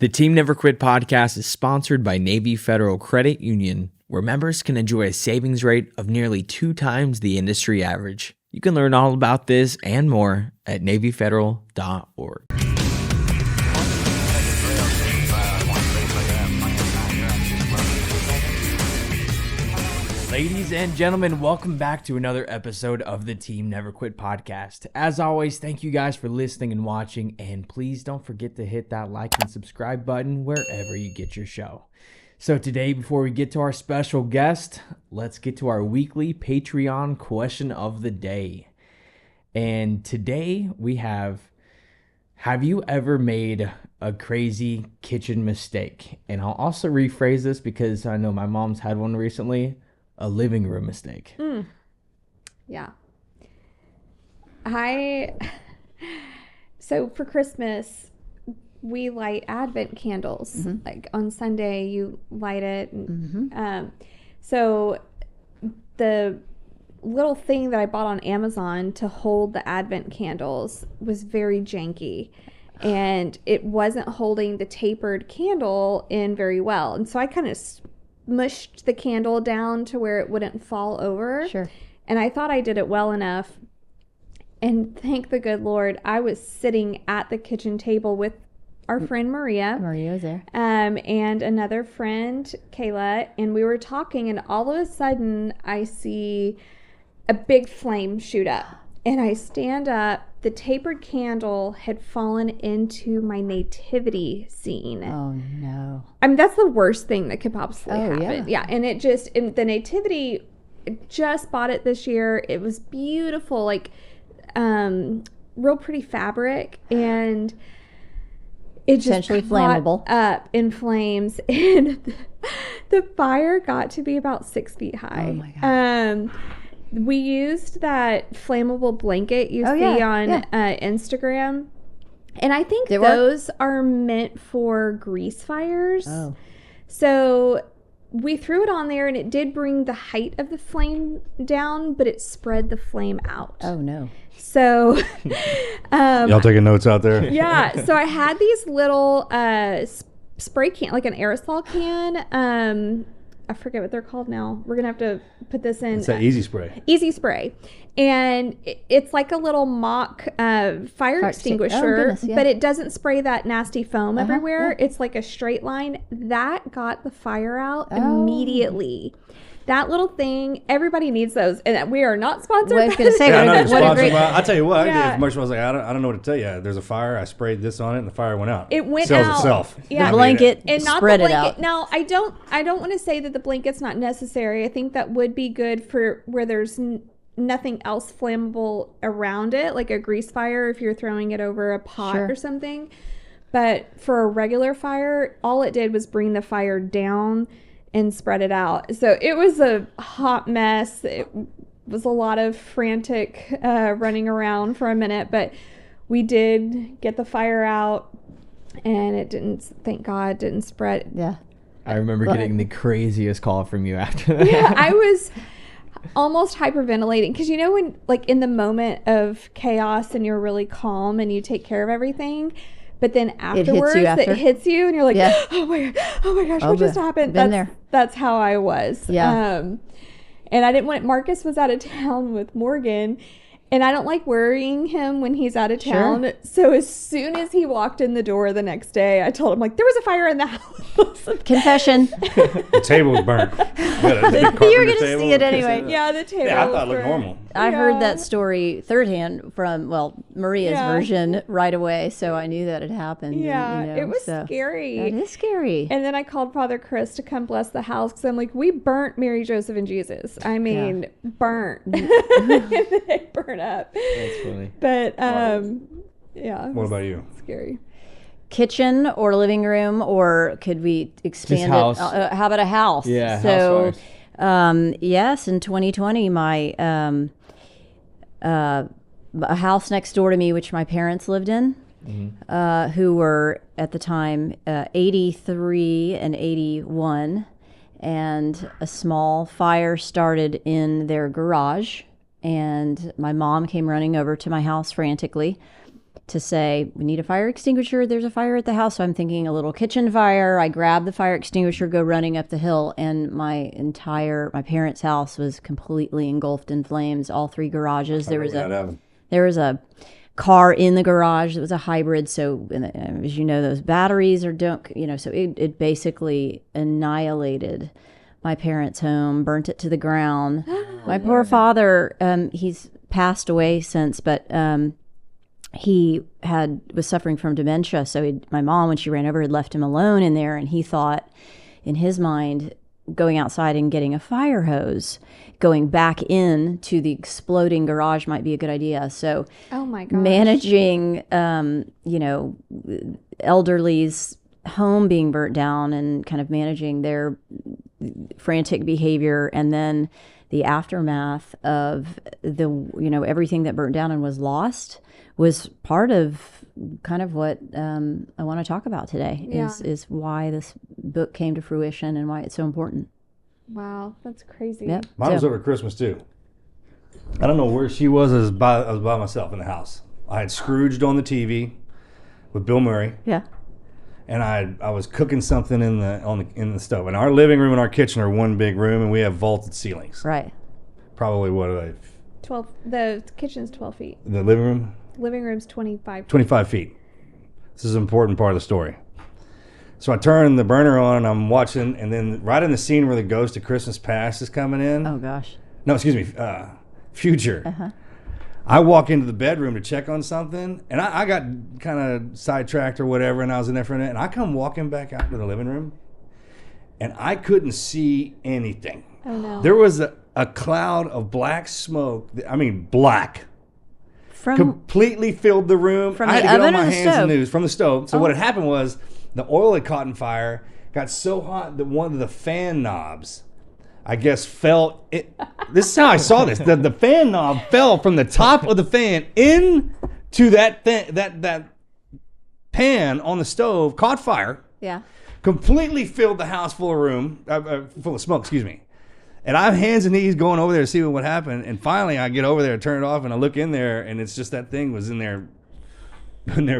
The Team Never Quit podcast is sponsored by Navy Federal Credit Union, where members can enjoy a savings rate of nearly 2 times the industry average. You can learn all about this and more at NavyFederal.org. Ladies and gentlemen, welcome back to another episode of the Team Never Quit podcast. As always, thank you guys for listening and watching, and please don't forget to hit that like and subscribe button wherever you get your show. So today, before we get to our special guest, let's get to our weekly Patreon question of the day. And today we have you ever made a crazy kitchen mistake? And I'll also rephrase this because I know my mom's had one recently. A living room mistake. Yeah. So for Christmas, we light Advent candles. Mm-hmm. Like on Sunday, you light it. And, so the little thing that I bought on Amazon to hold the Advent candles was very janky. And it wasn't holding the tapered candle in very well. And so I kind of mushed the candle down to where it wouldn't fall over. Sure. And I thought I did it well enough. And thank the good Lord, I was sitting at the kitchen table with our friend Maria. Maria was there. And another friend, Kayla, and we were talking, and all of a sudden I see a big flame shoot up. And I stand up. The tapered candle had fallen into my nativity scene. Oh, no. I mean, that's the worst thing that could possibly happen. Yeah. And it just, the nativity, just bought it this year. It was beautiful, like real pretty fabric. And it just essentially flammable up in flames. And the fire got to be about 6 feet high. Oh, my God. We used that flammable blanket you see on Instagram. And I think those are meant for grease fires. Oh. So we threw it on there, and it did bring the height of the flame down, but it spread the flame out. Oh, no. So... y'all taking notes out there? Yeah. So I had these little spray can, like an aerosol can. I forget what they're called now. We're going to have to put this in. It's that Easy Spray. Easy Spray. And it's like a little mock fire extinguisher, but it doesn't spray that nasty foam everywhere. Yeah. It's like a straight line. That got the fire out immediately. That little thing, everybody needs those. And we are not sponsored. Well, I was going to say, I'll tell you what, I did. If Marshall was like, I don't know what to tell you. There's a fire. I sprayed this on it, and the fire went out. It went Sells out. itself. Yeah. The blanket and not spread the blanket. it out. Now, I don't want to say that the blanket's not necessary. I think that would be good for where there's nothing else flammable around it, like a grease fire if you're throwing it over a pot or something. But for a regular fire, all it did was bring the fire down and spread it out. So it was a hot mess. It was a lot of frantic running around for a minute, but we did get the fire out, and it didn't, thank God, didn't spread. Yeah. I remember getting the craziest call from you after that. Yeah, I was almost hyperventilating because, you know, when, like, in the moment of chaos and you're really calm and you take care of everything, but then afterwards it hits you and you're like, oh my gosh, what just happened? That's how I was. Yeah. And I didn't want Marcus was out of town with Morgan, and I don't like worrying him when he's out of town. Sure. So as soon as he walked in the door the next day, I told him, like, there was a fire in the house. Confession. The table was burnt. You were going to see it anyway. Yeah, the table. Yeah, I thought it looked normal. I heard that story third hand from, Maria's version right away, so I knew that had happened. Yeah, and, it was scary. That is scary. And then I called Father Chris to come bless the house because I'm like, we burnt Mary, Joseph, and Jesus. I mean, burnt. They burnt up. That's funny. But, yeah. What about you? Scary. Kitchen or living room, or could we expand it? How about a house? Yeah, so, yes, in 2020, my a house next door to me, which my parents lived in, who were at the time 83 and 81, and a small fire started in their garage, and my mom came running over to my house frantically. to say, we need a fire extinguisher. There's a fire at the house. So I'm thinking a little kitchen fire. I grab the fire extinguisher, go running up the hill, and my parents' house was completely engulfed in flames. All 3 garages. There was a car in the garage. It was a hybrid. So as you know, those batteries so it basically annihilated my parents' home, burnt it to the ground. My poor father, he's passed away since, but he was suffering from dementia. So my mom, when she ran over, had left him alone in there, and he thought, in his mind, going outside and getting a fire hose, going back in to the exploding garage might be a good idea. So, oh my gosh, managing, elderly's home being burnt down and kind of managing their frantic behavior, and then the aftermath of everything that burnt down and was lost was part of kind of what I want to talk about today. Is why this book came to fruition and why it's so important. Wow, that's crazy. Yep. Mine was over Christmas too. I don't know where she was. I was by myself in the house. I had Scrooged on the TV with Bill Murray. Yeah. Mm-hmm. And I was cooking something in the stove. And our living room and our kitchen are one big room, and we have vaulted ceilings. Right. Probably what are they? 12. The kitchen's 12 feet. The living room? Living room's 25 feet. 25 feet. This is an important part of the story. So I turn the burner on and I'm watching, and then right in the scene where the ghost of Christmas Past is coming in. Oh gosh. No, excuse me, Future. Uh-huh. I walk into the bedroom to check on something, and I got kind of sidetracked or whatever, and I was in there for a minute, and I come walking back out to the living room, and I couldn't see anything. Oh no. There was a cloud of black smoke, black. Completely filled the room. From I had the to get on oven my or the hands stove? and knees from the stove. So what had happened was the oil had caught on fire, got so hot that one of the fan knobs, I guess, fell. This is how I saw this. The fan knob fell from the top of the fan into that pan on the stove, caught fire. Yeah. Completely filled the house full of smoke. Excuse me. And I'm hands and knees going over there to see what happened. And finally, I get over there, turn it off, and I look in there, and it's just that thing was in there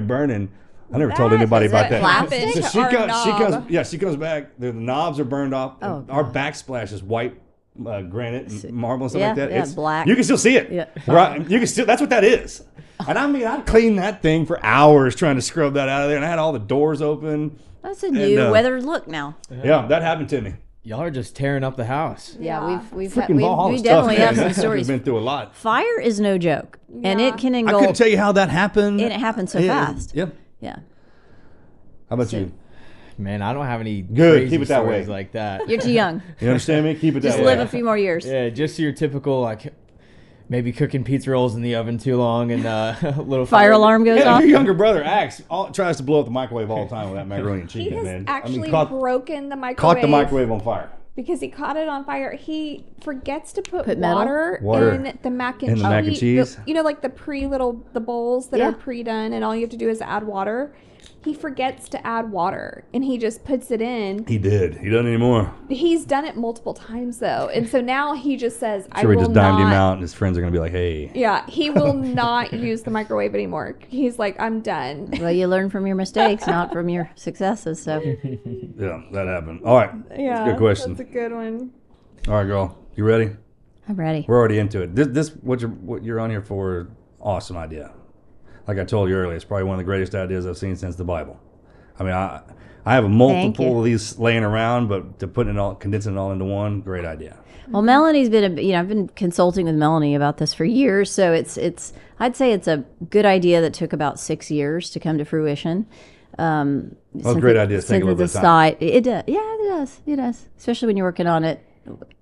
burning. I never told anybody about that. She comes back. The knobs are burned off. Oh, our backsplash is white granite and marble and stuff like that. Yeah, It's black. You can still see it. Yeah. Right. You can still. That's what that is. And I cleaned that thing for hours trying to scrub that out of there, and I had all the doors open. That's a new weathered look now. Yeah, that happened to me. Y'all are just tearing up the house. Yeah, we Stuff, definitely have some stories. We've been through a lot. Fire is no joke, and it can I engulf. couldn't tell you how that happened. And it happened so fast. Yeah. Yeah. How about you? Man, I don't have any Good. crazy Keep it that stories way. like that. You're too young. You understand me? Keep it that Just way. live a few more years. Yeah, just your typical maybe cooking pizza rolls in the oven too long and a little Fire alarm goes Yeah, off. your younger brother tries to blow up the microwave all the time with that macaroni and He cheese, has man. actually broken the microwave. Caught the microwave on fire. Because he caught it on fire. He forgets to put metal? Water in the mac and in cheese. the mac and cheese? Like the bowls that Yeah. are pre-done, and all you have to do is add water. He forgets to add water, and he just puts it in. He did. He doesn't anymore. He's done it multiple times, though. And so now he just says, I Sure, we will just dimed him not. out, and his friends are going to be like, hey. Yeah, he will not use the microwave anymore. He's like, I'm done. Well, you learn from your mistakes, not from your successes. So Yeah, that happened. All right. Yeah, That's a good question. That's a good one. All right, girl. You ready? I'm ready. We're already into it. This what you're on here for, awesome idea. Like I told you earlier, it's probably one of the greatest ideas I've seen since the Bible. I mean, I have a multiple of these laying around, but condensing it all into one, great idea. Well, Melanie's been I've been consulting with Melanie about this for years, so I'd say it's a good idea that took about 6 years to come to fruition. Great ideas take a little bit of time. It does. Yeah, it does. Especially when you're working on it,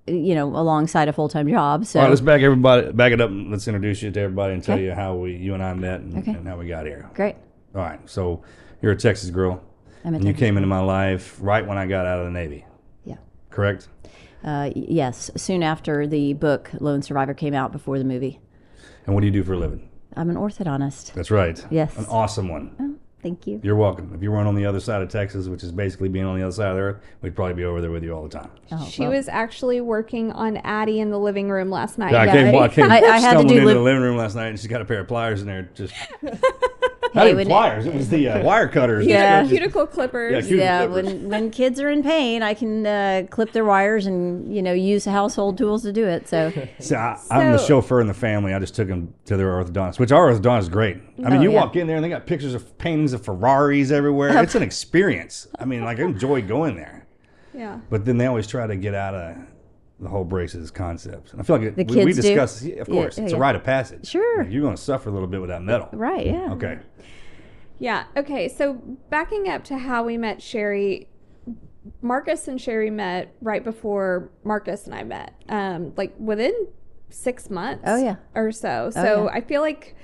alongside a full-time job. So All right, let's back it up, and let's introduce you to everybody and tell you how you and I met and how we got here. Great. All right, so you're a Texas girl, and you came into my life right when I got out of the Navy. Yeah. Correct? Yes, soon after the book Lone Survivor came out, before the movie. And what do you do for a living? I'm an orthodontist. That's right. Yes. An awesome one. Oh, thank you. You're welcome. If you weren't on the other side of Texas, which is basically being on the other side of the earth, we'd probably be over there with you all the time. Oh, She was actually working on Addie in the living room last night. Yeah, I came I had to stumbling do into the living room last night, and she's got a pair of pliers in there. Just Not even pliers. It was the wire cutters. Yeah. Cuticle clippers. When kids are in pain, I can clip their wires and use household tools to do it. So I'm the chauffeur in the family. I just took them to their orthodontist, which our orthodontist is great. I mean, walk in there and they got pictures of paintings of Ferraris everywhere. It's an experience. I mean, like I enjoy going there. Yeah. But then they always try to get out of the whole braces concept. And I feel like we discuss, of course, it's a rite of passage. Sure. Like, you're going to suffer a little bit with that metal. Right, yeah. Okay. Yeah, okay. So backing up to how we met Sherri, Marcus and Sherri met right before Marcus and I met, like within 6 months or so. So I feel like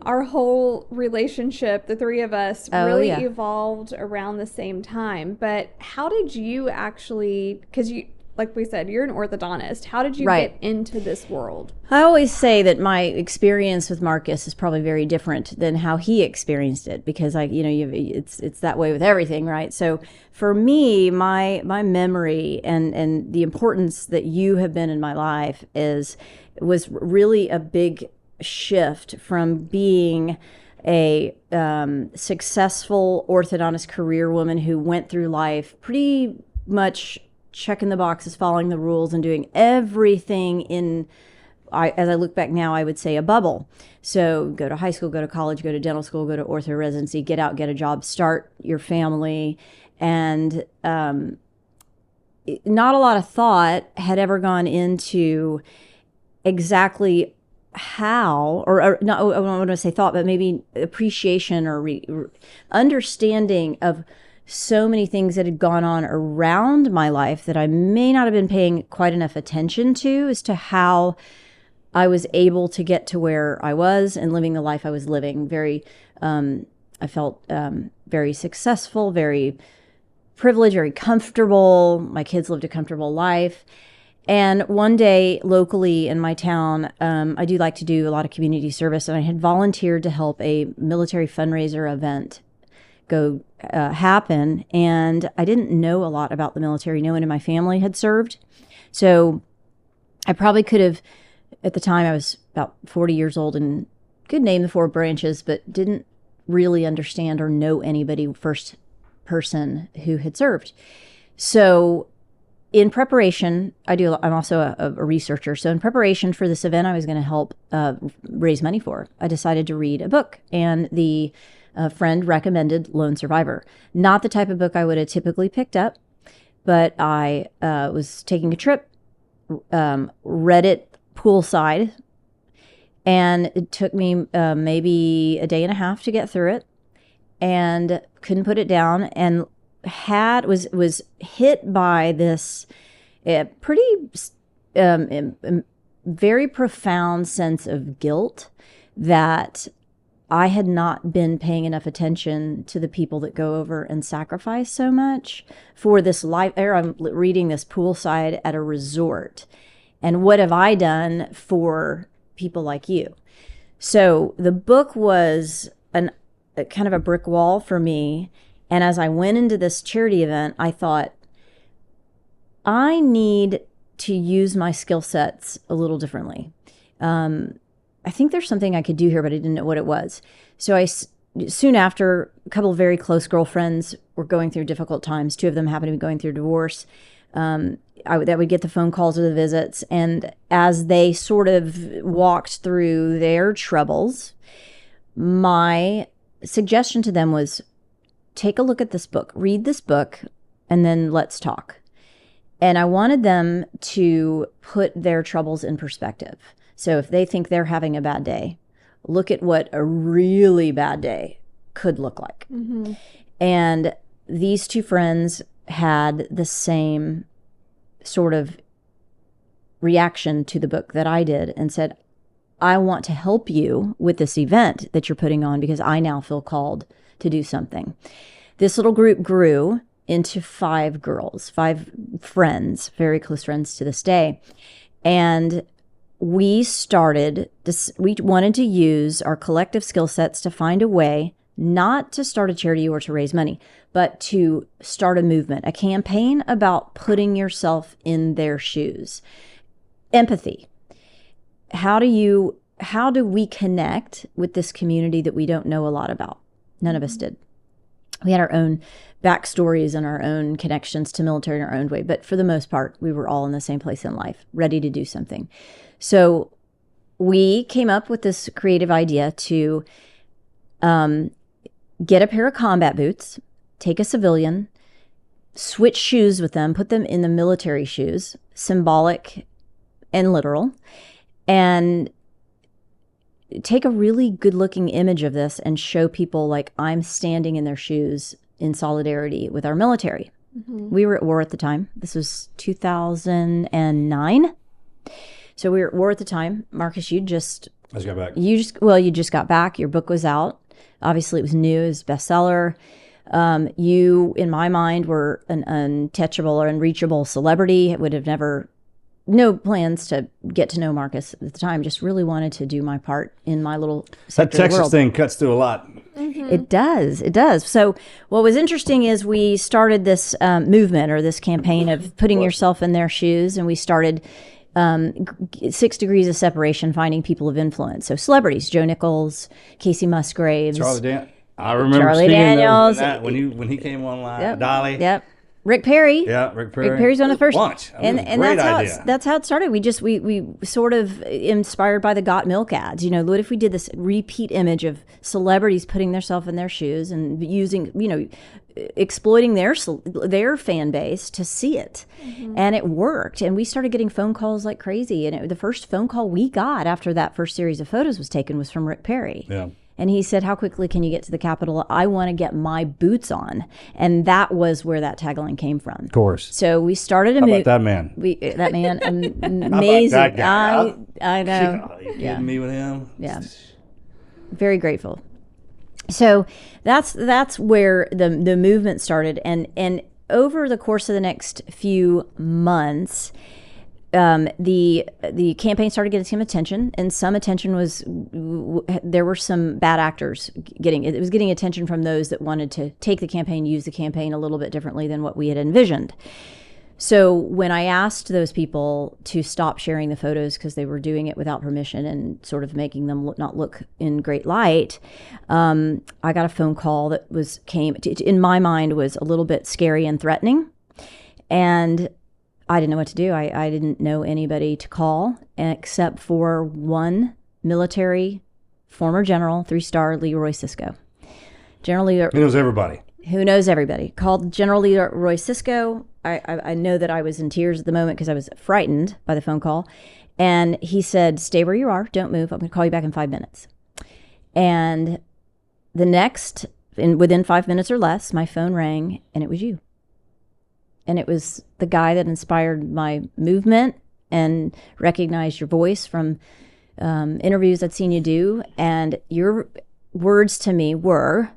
our whole relationship, the three of us, really evolved around the same time. But how did you actually, because you, like we said, you're an orthodontist. How did you get into this world? I always say that my experience with Marcus is probably very different than how he experienced it, because it's that way with everything, right? So for me, my memory and the importance that you have been in my life was really a big shift from being a successful orthodontist career woman who went through life pretty much checking the boxes, following the rules, and doing everything as I look back now, I would say a bubble. So go to high school, go to college, go to dental school, go to ortho residency, get out, get a job, start your family. And not a lot of thought had ever gone into exactly how, or not, I don't want to say thought, but maybe appreciation or understanding of so many things that had gone on around my life that I may not have been paying quite enough attention to as to how I was able to get to where I was and living the life I was living. I felt very successful, very privileged, very comfortable. My kids lived a comfortable life. And one day locally in my town, I do like to do a lot of community service, and I had volunteered to help a military fundraiser event go happen. And I didn't know a lot about the military. No one in my family had served. So I probably could have, at the time I was about 40 years old and could name the 4 branches, but didn't really understand or know anybody first person who had served. So in preparation, I'm also a researcher. So in preparation for this event I was going to help raise money for, I decided to read a book, and a friend recommended Lone Survivor. Not the type of book I would have typically picked up, but I was taking a trip, read it poolside, and it took me maybe a day and a half to get through it, and couldn't put it down, and was hit by this pretty very profound sense of guilt that I had not been paying enough attention to the people that go over and sacrifice so much for this life. I'm reading this poolside at a resort. And what have I done for people like you? So the book was a kind of a brick wall for me. And as I went into this charity event, I thought, I need to use my skill sets a little differently. I think there's something I could do here, but I didn't know what it was. So soon after, a couple of very close girlfriends were going through difficult times. 2 of them happened to be going through divorce. I would get the phone calls or the visits. And as they sort of walked through their troubles, my suggestion to them was, take a look at this book, read this book, and then let's talk. And I wanted them to put their troubles in perspective. So if they think they're having a bad day, look at what a really bad day could look like. Mm-hmm. And these 2 friends had the same sort of reaction to the book that I did, and said, I want to help you with this event that you're putting on because I now feel called to do something. This little group grew into 5 girls, 5 friends, very close friends to this day. And we wanted to use our collective skill sets to find a way not to start a charity or to raise money, but to start a movement, a campaign about putting yourself in their shoes. Empathy. How do we connect with this community that we don't know a lot about? None of us did. We had our own backstories and our own connections to military in our own way. But for the most part, we were all in the same place in life, ready to do something. So we came up with this creative idea to get a pair of combat boots, take a civilian, switch shoes with them, put them in the military shoes, symbolic and literal, and take a really good looking image of this and show people like I'm standing in their shoes in solidarity with our military. Mm-hmm. We were at war at the time. This was 2009. So we were at war at the time. Marcus, I just got back. You just got back. Your book was out. Obviously it was new, it was bestseller. You, in my mind, were an untouchable or unreachable celebrity. It would have no plans to get to know Marcus at the time. Just really wanted to do my part in my little sector that of the world. Texas thing cuts through a lot. Mm-hmm. It does. So what was interesting is we started this movement or this campaign of putting yourself in their shoes, and we started 6 degrees of separation, finding people of influence. So celebrities, Joe Nichols, Casey Musgraves. I remember Charlie Daniels. When he came online. Yep. Dolly. Yep. Rick Perry. Yeah, Rick Perry. Rick Perry's one of the first. Bunch. And that's how it started. We sort of inspired by the Got Milk ads. What if we did this repeat image of celebrities putting themselves in their shoes and using, exploiting their fan base to see it. Mm-hmm. And it worked. And we started getting phone calls like crazy. And the first phone call we got after that first series of photos was taken was from Rick Perry. Yeah. And he said, how quickly can you get to the Capitol? I want to get my boots on. And that was where that tagline came from. Of course. So we started a movement. How about that man? Amazing. How about that guy? I know. Are you kidding me with him? Yeah. Very grateful. So that's where the movement started. And over the course of the next few months, the campaign started getting some attention, and some attention there were some bad actors it was getting attention from those that wanted to take the campaign, use the campaign a little bit differently than what we had envisioned. So when I asked those people to stop sharing the photos because they were doing it without permission and sort of making them not look in great light, I got a phone call that in my mind was a little bit scary and threatening, and I didn't know what to do. I didn't know anybody to call except for one military former general, 3-star Leroy Sisko. General Leroy, he knows everybody. Who knows everybody. Called General Leroy Sisko. I know that I was in tears at the moment because I was frightened by the phone call. And he said, stay where you are. Don't move. I'm going to call you back in 5 minutes. And within 5 minutes or less, my phone rang, and it was you. And it was the guy that inspired my movement and recognized your voice from interviews I'd seen you do. And your words to me were,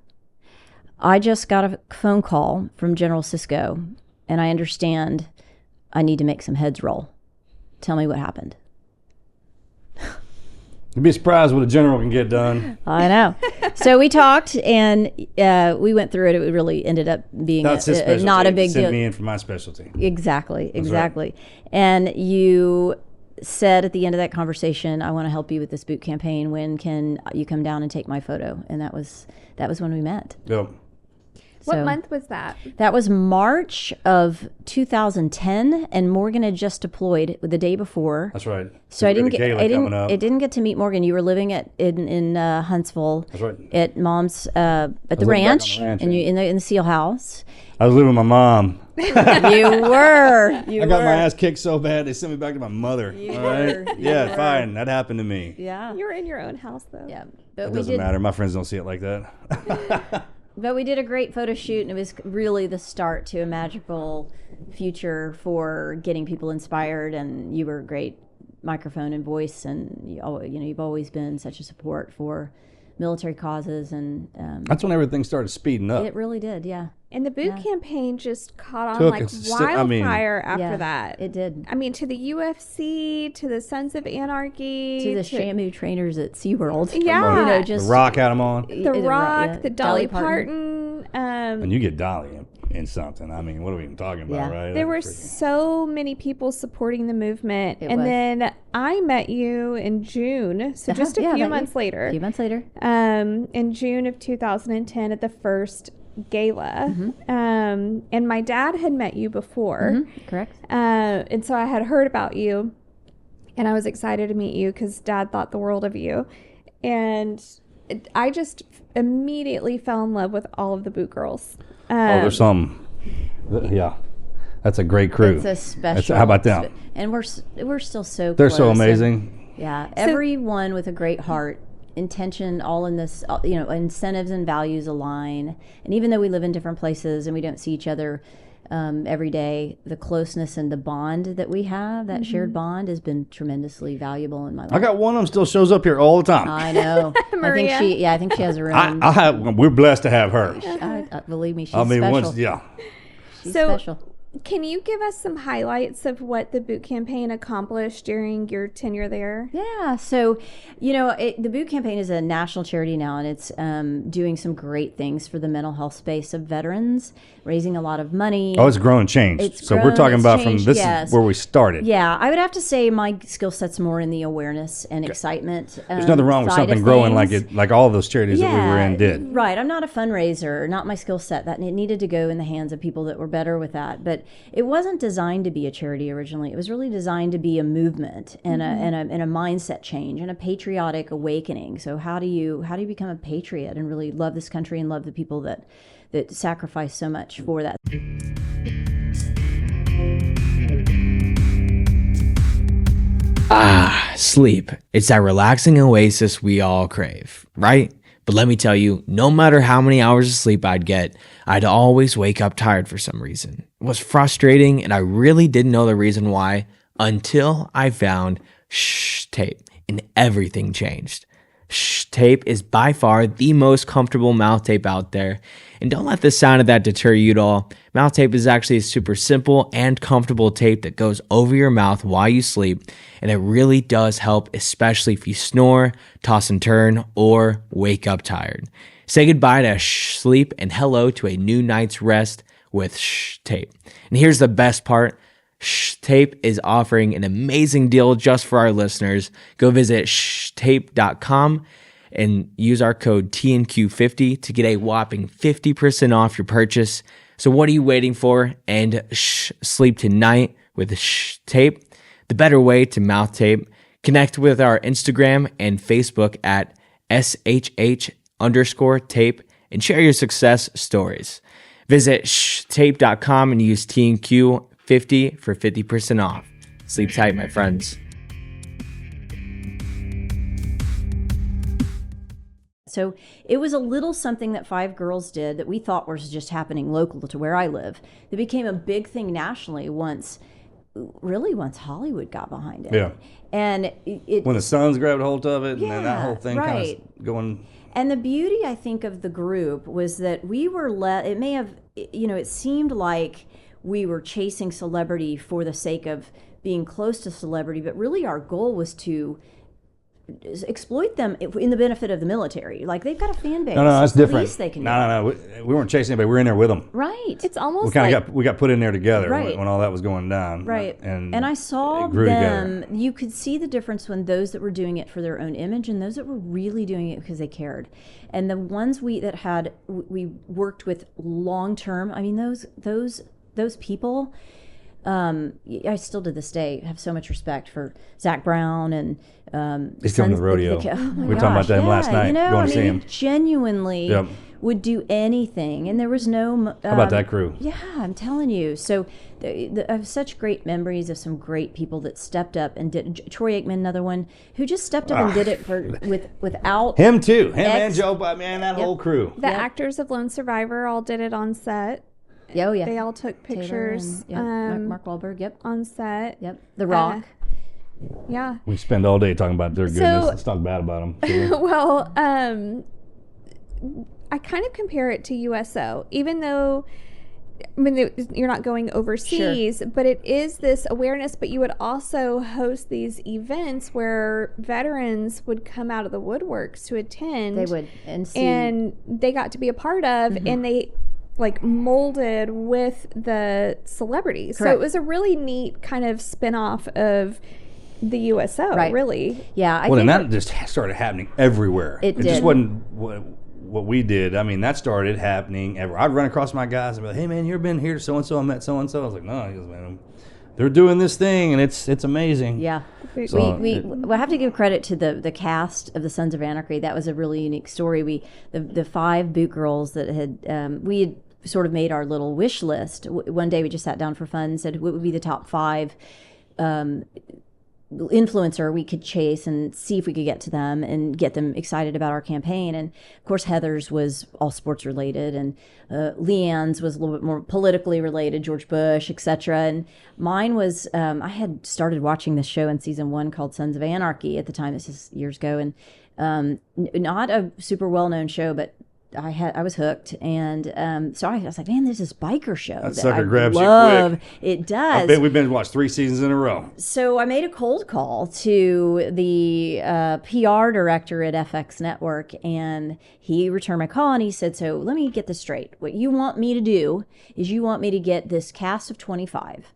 I just got a phone call from General Sisko, and I understand I need to make some heads roll. Tell me what happened. You'd be surprised what a general can get done. I know. So we talked, and we went through it. It really ended up being not a big deal. Send me in for my specialty. Exactly. Right. And you said at the end of that conversation, I want to help you with this boot campaign. When can you come down and take my photo? And that was when we met. Yep. What month was that? That was March of 2010, and Morgan had just deployed the day before. That's right. So I didn't get to meet Morgan. You were living in Huntsville. That's right. At Mom's at the ranch, and you in the SEAL house. I was living with my mom. You were. I got my ass kicked so bad they sent me back to my mother. All right. Yeah, fine. That happened to me. Yeah. You were in your own house though. Yeah. But it doesn't matter. My friends don't see it like that. But we did a great photo shoot, and it was really the start to a magical future for getting people inspired. And you were a great microphone and voice, and you've always been such a support for military causes, and that's when everything started speeding up. It really did, yeah. And the boot campaign just caught on wildfire after that. It did. I mean, to the UFC, to the Sons of Anarchy, to the Shamu trainers at SeaWorld. Yeah, the Rock had them on. The Rock, the Dolly Parton. And you get Dolly. in something. I mean, what are we even talking about, right? There were so many people supporting the movement. Then I met you in June, so just a few months later. A few months later. In June of 2010 at the first gala. And my dad had met you before. Correct. And so I had heard about you, and I was excited to meet you because Dad thought the world of you. And I just immediately fell in love with all of the Boot Girls. There's some. Yeah. That's a great crew. It's a special. How about them? And we're still so They're close. so amazing. Yeah. Everyone with a great heart. Intention, all in this, incentives and values align. And even though we live in different places and we don't see each other every day, the closeness and the bond that we have, that shared bond, has been tremendously valuable in my life. I got one of them still shows up here all the time. I know. Maria. I think she has a room. We're blessed to have her. Believe me, she's special. She's special. Can you give us some highlights of what the Boot Campaign accomplished during your tenure there? Yeah, so, the Boot Campaign is a national charity now, and it's doing some great things for the mental health space of veterans, raising a lot of money. Oh, it's grown and changed. We're talking about changed, from this is where we started. Yeah, I would have to say my skill set's more in the awareness and excitement. There's nothing wrong with something growing like all of those charities that we were in did. Right, I'm not a fundraiser, not my skill set. That it needed to go in the hands of people that were better with that, but it wasn't designed to be a charity originally. It was really designed to be a movement and a mindset change and a patriotic awakening. So how do you become a patriot and really love this country and love the people that sacrifice so much for that? Sleep. It's that relaxing oasis we all crave, right? But let me tell you, no matter how many hours of sleep I'd get, I'd always wake up tired for some reason. It was frustrating, and I really didn't know the reason why until I found tape, and everything changed. Tape is by far the most comfortable mouth tape out there, and don't let the sound of that deter you at all. Mouth tape is actually a super simple and comfortable tape that goes over your mouth while you sleep, and it really does help, especially if you snore, toss and turn, or wake up tired. Say goodbye to sleep and hello to a new night's rest with tape. And here's the best part. Tape is offering an amazing deal just for our listeners. Go visit tape.com and use our code TNQ50 to get a whopping 50% off your purchase. So what are you waiting for? And sleep tonight with tape, the better way to mouth tape. Connect with our Instagram and Facebook at SHH_tape and share your success stories. Visit tape.com and use TNQ50 for 50% off. Sleep tight, my friends. So it was a little something that 5 girls did that we thought was just happening local to where I live. That became a big thing nationally once Hollywood got behind it. Yeah. And when the Suns grabbed hold of it, and then that whole thing kind of going. And the beauty, I think, of the group was that we were it seemed like we were chasing celebrity for the sake of being close to celebrity, but really our goal was to exploit them in the benefit of the military. Like, they've got a fan base. No, that's different. They can No. We weren't chasing anybody. We were in there with them. Right. It's almost we got put in there together when all that was going down. Right. And I saw them. Together. You could see the difference when those that were doing it for their own image and those that were really doing it because they cared. And the ones we worked with long term. I mean, those people. I still to this day have so much respect for Zach Brown and he's coming to the rodeo. We were talking about that last night. Going to see him. Genuinely would do anything, and there was no. How about that crew? Yeah, I'm telling you. So I have such great memories of some great people that stepped up and did. Troy Aikman, another one, who just stepped up and did it without him too. Him and Joe, man, that whole crew. The actors of Lone Survivor all did it on set. Oh, yeah. They all took pictures. Mark Wahlberg, on set. Yep. The Rock. Yeah. We spend all day talking about their goodness. Let's talk bad about them. Well, I kind of compare it to USO, even though you're not going overseas, but it is this awareness. But you would also host these events where veterans would come out of the woodworks to attend. They would and see. And they got to be a part of, and like molded with the celebrities. Correct. So it was a really neat kind of spin-off of the USO, Right. really. Yeah. Well, and that just started happening everywhere. It just did. wasn't what we did. I mean, that started happening everywhere. I'd run across my guys and be like, "Hey, man, you ever been here to so-and-so? I met so-and-so." I was like, "No." He goes, "Man, they're doing this thing, and it's amazing." Yeah. So we have to give credit to the cast of the Sons of Anarchy. That was a really unique story. The 5 boot girls that had we had sort of made our little wish list. One day we just sat down for fun and said what would be the top 5 influencer we could chase and see if we could get to them and get them excited about our campaign. And of course Heather's was all sports related, and Leanne's was a little bit more politically related, George Bush, etc. And mine was I had started watching this show in season 1 called Sons of Anarchy at the time. This is years ago, and not a super well-known show, but I was hooked, and so I was like, man, there's this biker show That that sucker I grabs you love. quick. It I does. bet we've been watched 3 seasons in a row. So I made a cold call to the PR director at FX Network, and he returned my call, and he said, so let me get this straight. What you want me to do is you want me to get this cast of 25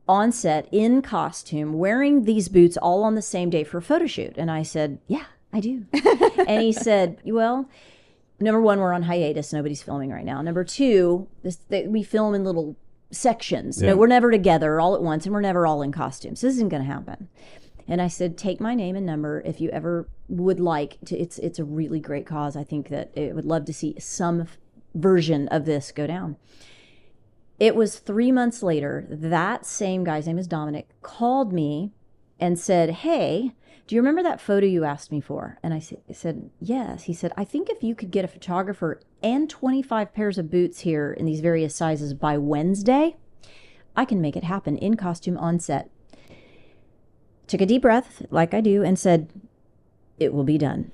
on set in costume, wearing these boots all on the same day for a photo shoot. And I said, yeah, I do. And he said, well, number 1, we're on hiatus. Nobody's filming right now. Number 2, we film in little sections. Yeah. No, we're never together all at once, and we're never all in costumes. This isn't going to happen. And I said, take my name and number if you ever would like to. It's a really great cause. I think that I would love to see some version of this go down. It was 3 months later, that same guy's name is Dominic, called me and said, hey, do you remember that photo you asked me for? And I said, yes. He said, I think if you could get a photographer and 25 pairs of boots here in these various sizes by Wednesday, I can make it happen in costume on set. Took a deep breath, like I do, and said, it will be done.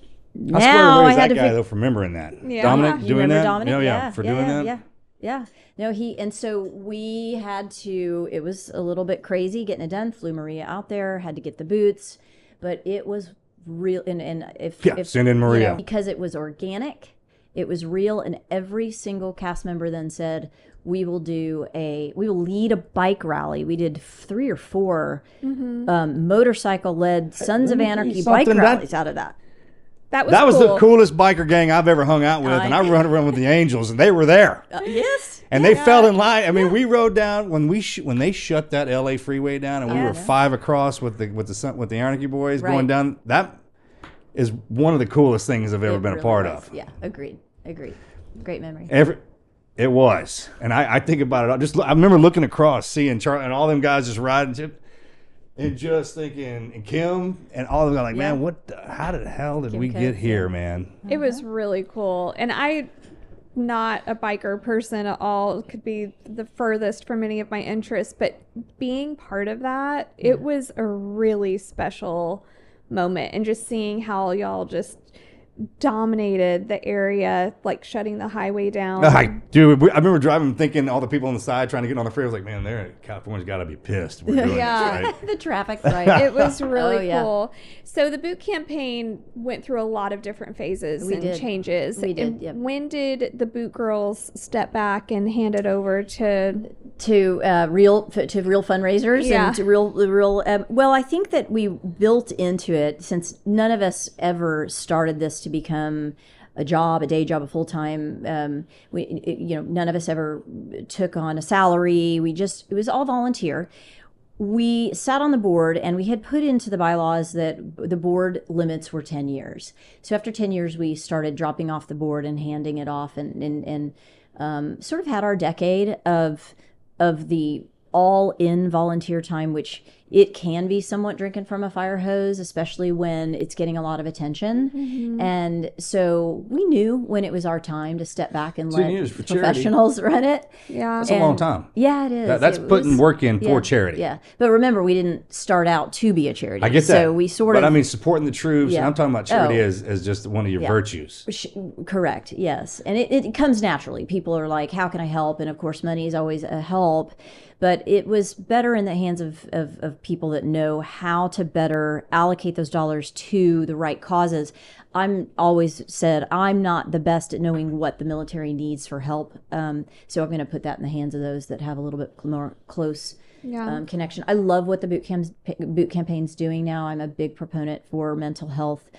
I swear, where's that guy, though, for remembering that? Yeah. Dominic You doing remember that? Dominic? For doing that? Yeah. No, and so we had to, it was a little bit crazy getting it done. Flew Maria out there, had to get the boots. But it was real, and if send in Maria. Because it was organic, it was real, and every single cast member then said, we will lead a bike rally. We did 3 or 4 motorcycle-led Sons of Anarchy bike rallies out of that. That was cool. the coolest biker gang I've ever hung out with, and I run around with the Angels, and they were there. Yes. And they fell in line. I mean, we rode down when they shut that LA freeway down, and we were 5 across with the Anarchy boys going down. That is one of the coolest things I've ever been a part of. Yeah, agreed. Great memory. It was, and I think about it. I remember looking across, seeing Charlie and all them guys just riding, and just thinking, and Kim and all of them, like, man, how the hell did we get here, man? It was really cool, and I. Not a biker person at all, could be the furthest from any of my interests, but being part of that, it was a really special moment, and just seeing how y'all just dominated the area, like shutting the highway down. I remember driving, thinking all the people on the side trying to get on the freeway. I was like, man, California's got to be pissed. We're doing this, right? The traffic's right. It was really cool. So the boot campaign went through a lot of different phases and changes. We did. Yep. When did the boot girls step back and hand it over to real fundraisers and to real? Well, I think that we built into it, since none of us ever started this to become a day job, a full time. None of us ever took on a salary. It was all volunteer. We sat on the board, and we had put into the bylaws that the board limits were 10 years. So after 10 years, we started dropping off the board and handing it off, and sort of had our decade of the all-in volunteer time, which it can be somewhat drinking from a fire hose, especially when it's getting a lot of attention. Mm-hmm. And so we knew when it was our time to step back and let professionals run it. Yeah. That's a long time. Yeah, it is. That's putting work in for charity. Yeah. But remember, we didn't start out to be a charity. I get that. So we But I mean, supporting the troops, and I'm talking about charity as just one of your virtues. Correct, yes. And it comes naturally. People are like, how can I help? And of course, money is always a help. But it was better in the hands of people that know how to better allocate those dollars to the right causes. I'm always said I'm not the best at knowing what the military needs for help. So I'm going to put that in the hands of those that have a little bit more close connection. I love what the boot campaign's doing now. I'm a big proponent for mental health.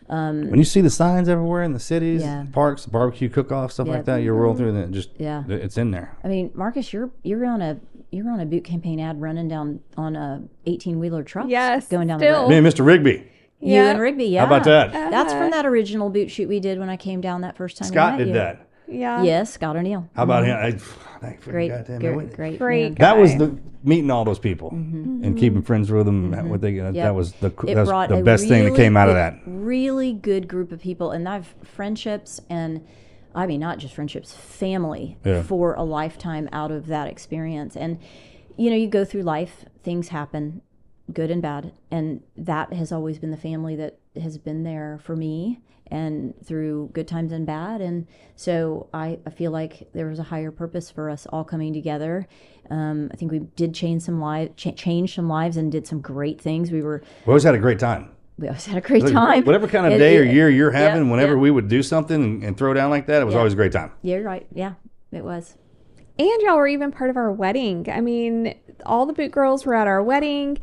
When you see the signs everywhere in the cities, parks, barbecue cook-off, stuff like that, you roll through and it's in there. I mean, Marcus, you're on a boot campaign ad running down on a 18-wheeler truck. Yes, going down still. the road. Me and Mr. Rigby. You and Rigby, yeah. How about that? That's from that original boot shoot we did when I came down that first time. Scott did that. Yeah. Yes, Scott O'Neill. How about him? Great Great. man. That was the meeting all those people and keeping friends with them. What they that was the best thing that came out of that. Really good group of people, and I've friendships, and I mean not just friendships, family for a lifetime out of that experience. And you go through life, things happen, good and bad, and that has always been the family that has been there for me and through good times and bad. And so I feel like there was a higher purpose for us all coming together. I think we did change some lives and did some great things. We always had a great time. We always had a great time. Whatever kind of day or year you're having, whenever we would do something and throw down like that, it was always a great time. Yeah, you're right. Yeah, it was. And y'all were even part of our wedding. I mean, all the boot girls were at our wedding.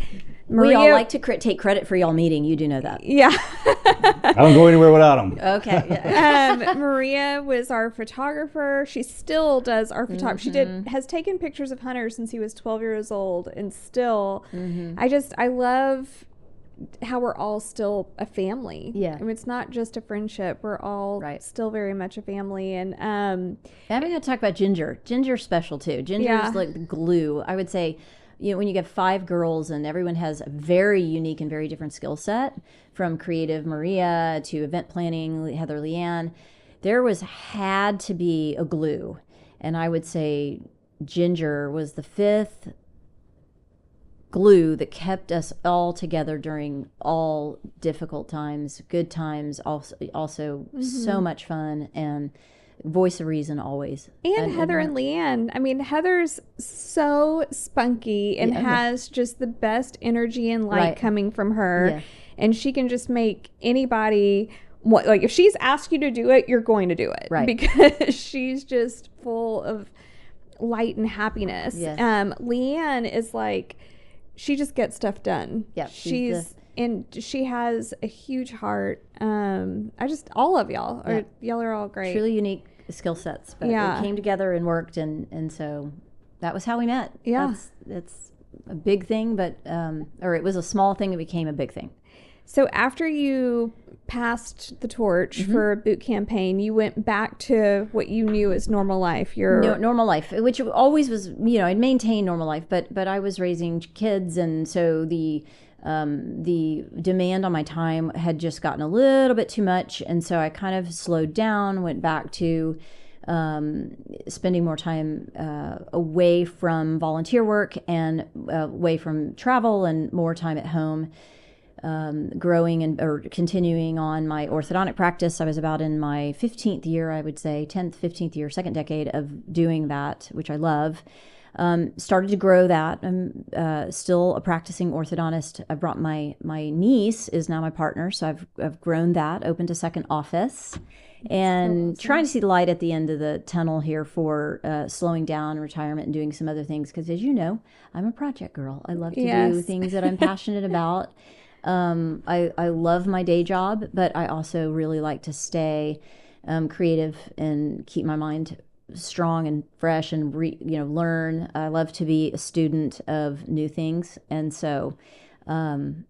We all like to take credit for y'all meeting. You do know that. Yeah. I don't go anywhere without them. Okay. Yeah. Maria was our photographer. She still does our photography. She has taken pictures of Hunter since he was 12 years old, and still, I love how we're all still a family. Yeah. I mean, it's not just a friendship. We're all still very much a family. And I'm going to talk about Ginger. Ginger's special too. Ginger's like the glue. I would say, when you get 5 girls and everyone has a very unique and very different skill set, from creative Maria to event planning, Heather Leanne, there had to be a glue. And I would say Ginger was the 5th glue that kept us all together during all difficult times, good times, also so much fun, and voice of reason always. And Heather and Leanne. I mean, Heather's so spunky and has just the best energy and light coming from her. Yeah. And she can just make anybody, like if she's asked you to do it, you're going to do it. Right. Because she's just full of light and happiness. Yes. Leanne is like, she just gets stuff done. Yeah. And she has a huge heart. All of y'all, y'all are all great. Truly unique skill sets. But we came together and worked, and so that was how we met. Yeah. That's a big thing, but, or it was a small thing that became a big thing. So after you passed the torch for a boot campaign, you went back to what you knew as normal life. Normal life, which always was, I'd maintained normal life, but I was raising kids, and so the demand on my time had just gotten a little bit too much, and so I kind of slowed down, went back to spending more time away from volunteer work and away from travel, and more time at home, growing or continuing on my orthodontic practice. I was about in my 15th year, I would say, 10th, 15th year, second decade of doing that, which I love. Started to grow that. I'm still a practicing orthodontist. I brought my niece is now my partner, so I've grown that, opened a second office, and trying to see the light at the end of the tunnel here for slowing down, retirement, and doing some other things. Because as you know, I'm a project girl. I love to do things that I'm passionate about. I love my day job, but I also really like to stay creative and keep my mind strong and fresh and learn. I love to be a student of new things, and so now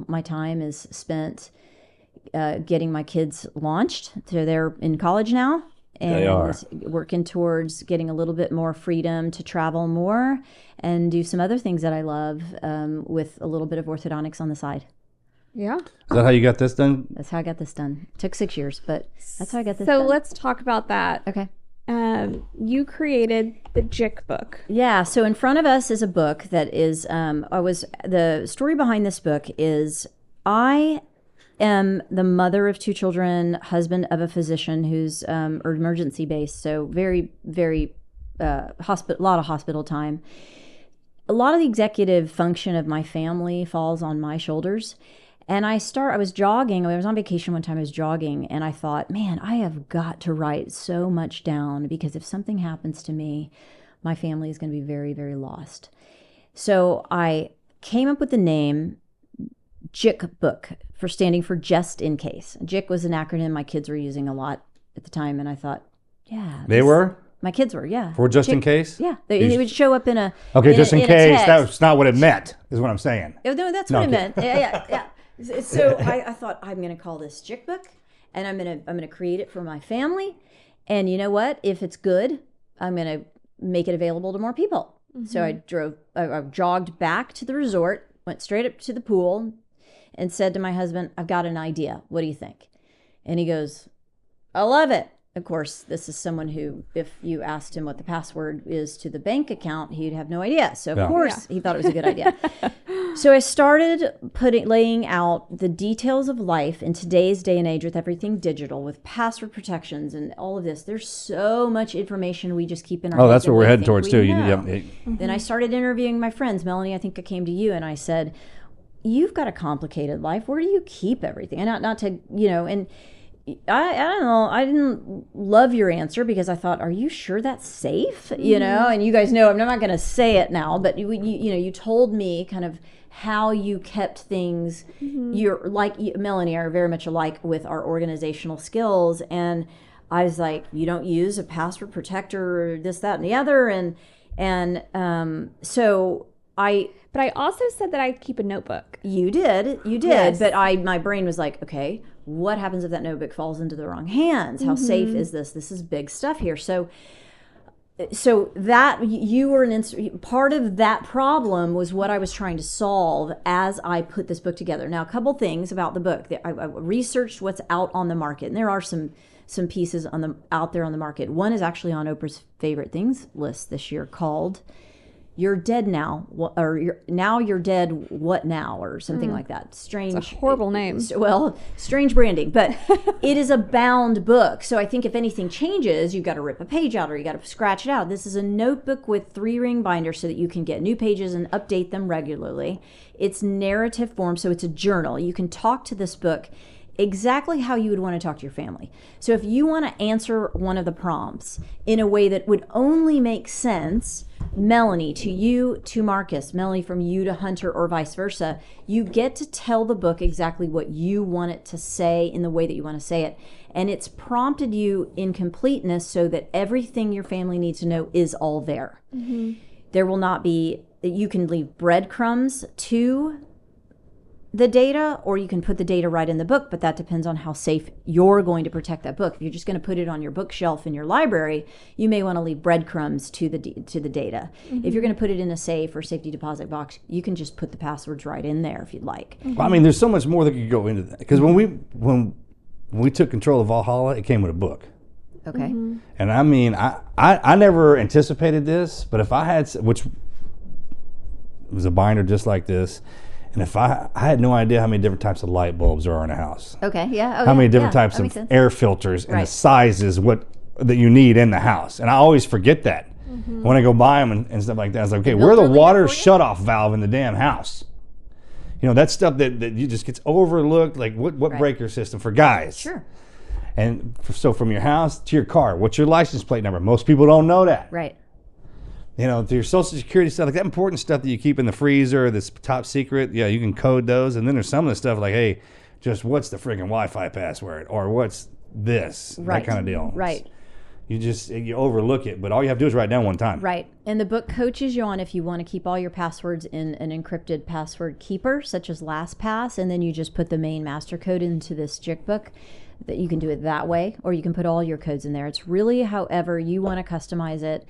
my time is spent getting my kids launched. So they're in college now, and they are working towards getting a little bit more freedom to travel more and do some other things that I love, with a little bit of orthodontics on the side. Yeah. Is that how you got this done? That's how I got this done. It took 6 years, but that's how I got this done. So let's talk about that. Okay. You created the JIC book. Yeah. So in front of us is a book that is, the story behind this book is I am the mother of 2 children, husband of a physician who's emergency based. So very, very, lot of hospital time. a lot of the executive function of my family falls on my shoulders. And I was jogging. I was on vacation one time. I was jogging, and I thought, man, I have got to write so much down, because if something happens to me, my family is going to be very, very lost. So I came up with the name JIC book, standing for just in case. JIC was an acronym my kids were using a lot at the time, and I thought, yeah. They were? My kids were, yeah. For just in case? Yeah. It would show up in a Okay, in just a, in in case. a That's not what it meant, is what I'm saying. Oh, no, that's No, what okay. I meant. Yeah. So I thought, I'm going to call this JIC book, and I'm going to create it for my family. And you know what? If it's good, I'm going to make it available to more people. Mm-hmm. So I jogged back to the resort, went straight up to the pool, and said to my husband, I've got an idea. What do you think? And he goes, I love it. Of course, this is someone who, if you asked him what the password is to the bank account, he'd have no idea. So of course, he thought it was a good idea. So I started laying out the details of life in today's day and age with everything digital, with password protections and all of this. There's so much information we just keep in our heads. Oh, that's what we're heading towards too. Then I started interviewing my friends. Melanie, I think I came to you and I said, you've got a complicated life. Where do you keep everything? And not to, and I don't know. I didn't love your answer, because I thought, are you sure that's safe? Mm-hmm. And you guys know I'm not going to say it now, but you told me kind of how you kept things. Mm-hmm. You're like Melanie are very much alike with our organizational skills, and I was like, you don't use a password protector or this, that, and the other, so I. But I also said that I keep a notebook. You did, yes. But my brain was like, okay, what happens if that notebook falls into the wrong hands? How safe is this? This is big stuff here. So that you were part of that problem was what I was trying to solve as I put this book together. Now, a couple things about the book. I researched what's out on the market, and there are some pieces out there on the market. One is actually on Oprah's favorite things list this year, called "You're Dead Now," or "You're Dead, What Now?" or something like that. Strange. It's a horrible name. Well, strange branding, but it is a bound book. So I think if anything changes, you've got to rip a page out or you got to scratch it out. This is a notebook with 3-ring binder so that you can get new pages and update them regularly. It's narrative form, so it's a journal. You can talk to this book exactly how you would want to talk to your family. So if you want to answer one of the prompts in a way that would only make sense, Melanie to you to Marcus, Melanie from you to Hunter, or vice versa, you get to tell the book exactly what you want it to say in the way that you want to say it. And it's prompted you in completeness so that everything your family needs to know is all there. Mm-hmm. There will not be, you can leave breadcrumbs to the data, or you can put the data right in the book, but that depends on how safe you're going to protect that book. If you're just going to put it on your bookshelf in your library, you may want to leave breadcrumbs to the data. Mm-hmm. If you're going to put it in a safe or safety deposit box, you can just put the passwords right in there if you'd like. Mm-hmm. Well, I mean, there's so much more that could go into that, because when we took control of Valhalla, it came with a book. Okay. Mm-hmm. And I mean, I never anticipated this, but if I had, which was a binder just like this, and if I had no idea how many different types of light bulbs there are in a house. Okay, yeah. How many different types of air filters and the sizes that you need in the house. And I always forget that. Mm-hmm. When I go buy them and stuff like that, I was like, okay, where's the water shutoff valve in the damn house? That stuff that you just gets overlooked, like what breaker system for guys. Sure. And so from your house to your car, what's your license plate number? Most people don't know that. Right. To your Social Security stuff, like that important stuff that you keep in the freezer, that's top secret, yeah, you can code those. And then there's some of the stuff like, hey, just what's the friggin' Wi-Fi password? Or what's this? Right. That kind of deal. Right. You overlook it, but all you have to do is write down one time. Right. And the book coaches you on if you want to keep all your passwords in an encrypted password keeper, such as LastPass, and then you just put the main master code into this JIC book. That you can do it that way, or you can put all your codes in there. It's really however you want to customize it.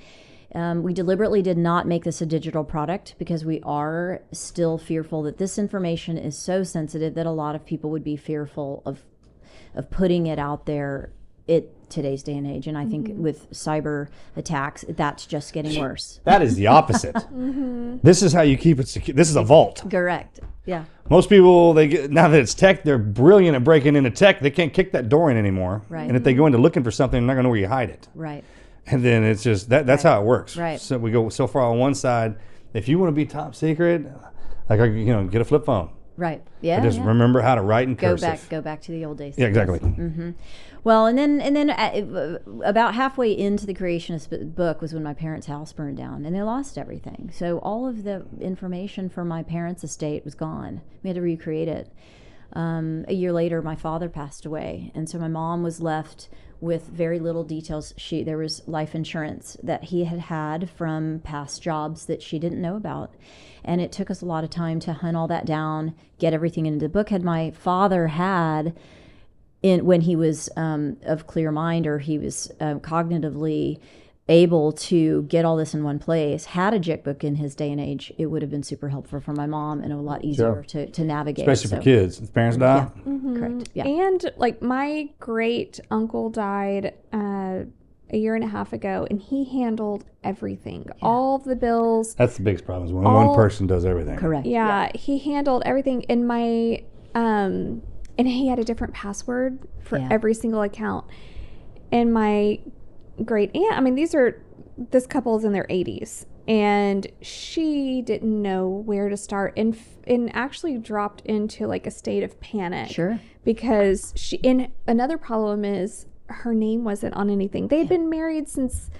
We deliberately did not make this a digital product because we are still fearful that this information is so sensitive that a lot of people would be fearful of putting it out there at today's day and age. And I think with cyber attacks, that's just getting worse. That is the opposite. Mm-hmm. This is how you keep it secure. This is a vault. Correct. Yeah. Most people, now that it's tech, they're brilliant at breaking into tech. They can't kick that door in anymore. Right. And if they go into looking for something, they're not going to know where you hide it. Right. And then it's just that's how it works. Right. So we go so far on one side, If you want to be top secret, like, get a flip phone. Right. Yeah. Just remember how to write in cursive. Go back to the old days. Yeah, exactly. Mm-hmm. Well, and then about halfway into the creation of the book was when my parents' house burned down, and they lost everything. So all of the information from my parents' estate was gone. We had to recreate it. A year later, my father passed away, and so my mom was left with very little details. There was life insurance that he had from past jobs that she didn't know about, and it took us a lot of time to hunt all that down, get everything into the book. Had my father had, when he was of clear mind, or he was cognitively able to get all this in one place, had a JIC book in his day and age, it would have been super helpful for my mom and a lot easier to navigate. Especially for kids. If parents die. Yeah. Mm-hmm. Correct. Yeah. And like my great uncle died a year and a half ago, and he handled everything, all of the bills. That's the biggest problem, is when one person does everything. Correct. Yeah, he handled everything. And my and he had a different password for every single account. And my great aunt, this couple is in their 80s, and she didn't know where to start, and actually dropped into like a state of panic. Sure. Because another problem is her name wasn't on anything. They had been married since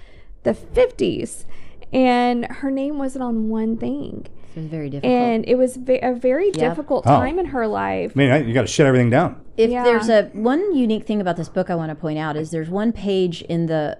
the 50s, and her name wasn't on one thing. It was very difficult. And it was a very difficult time in her life. I mean, you got to shut everything down. If there's one unique thing about this book I want to point out, is there's one page in the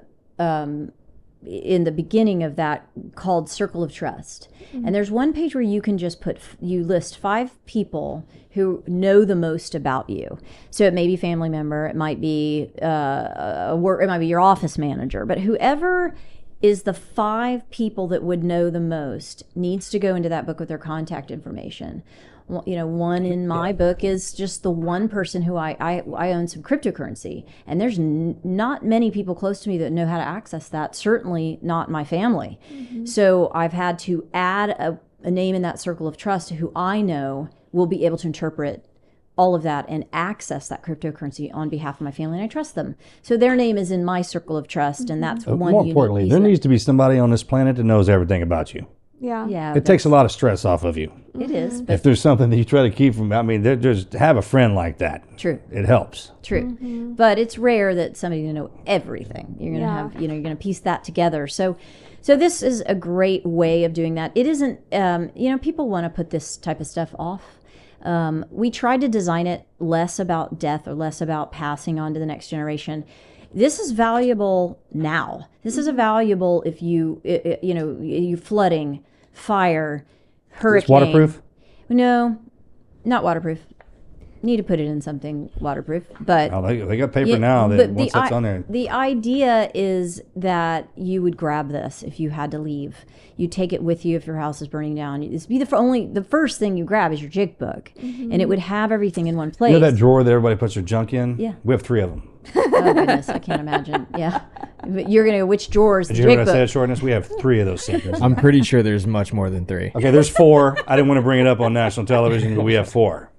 beginning of that called Circle of Trust. Mm-hmm. And there's one page where you can just you list 5 people who know the most about you. So it may be family member, it might be it might be your office manager, but whoever is the 5 people that would know the most needs to go into that book with their contact information. One in my book is just the one person who I own some cryptocurrency, and there's not many people close to me that know how to access that, certainly not my family. Mm-hmm. So I've had to add a name in that circle of trust who I know will be able to interpret all of that and access that cryptocurrency on behalf of my family, and I trust them. So their name is in my circle of trust, and that's one. More importantly, there needs to be somebody on this planet that knows everything about you. Yeah. It takes a lot of stress off of you. It is. If there's something that you try to keep from, just have a friend like that. True. It helps. True. Mm-hmm. But it's rare that somebody to know everything. You're going to have, you're going to piece that together. So this is a great way of doing that. It isn't, people want to put this type of stuff off. We tried to design it less about death or less about passing on to the next generation. This is valuable now. This is valuable if you flooding, fire, hurricane. It's waterproof? No, not waterproof. Need to put it in something waterproof, but they got paper now that once that's on there. The idea is that you would grab this if you had to leave. You take it with you if your house is burning down. This be the first thing you grab is your JIC book, and it would have everything in one place. You know that drawer that everybody puts their junk in? Yeah, we have 3 of them. Oh goodness, I can't imagine. Yeah, but you're gonna go which drawers? Did you hear what I said, Shortness? We have 3 of those secrets. I'm pretty sure there's much more than 3. Okay, there's 4. I didn't want to bring it up on national television, but we have 4.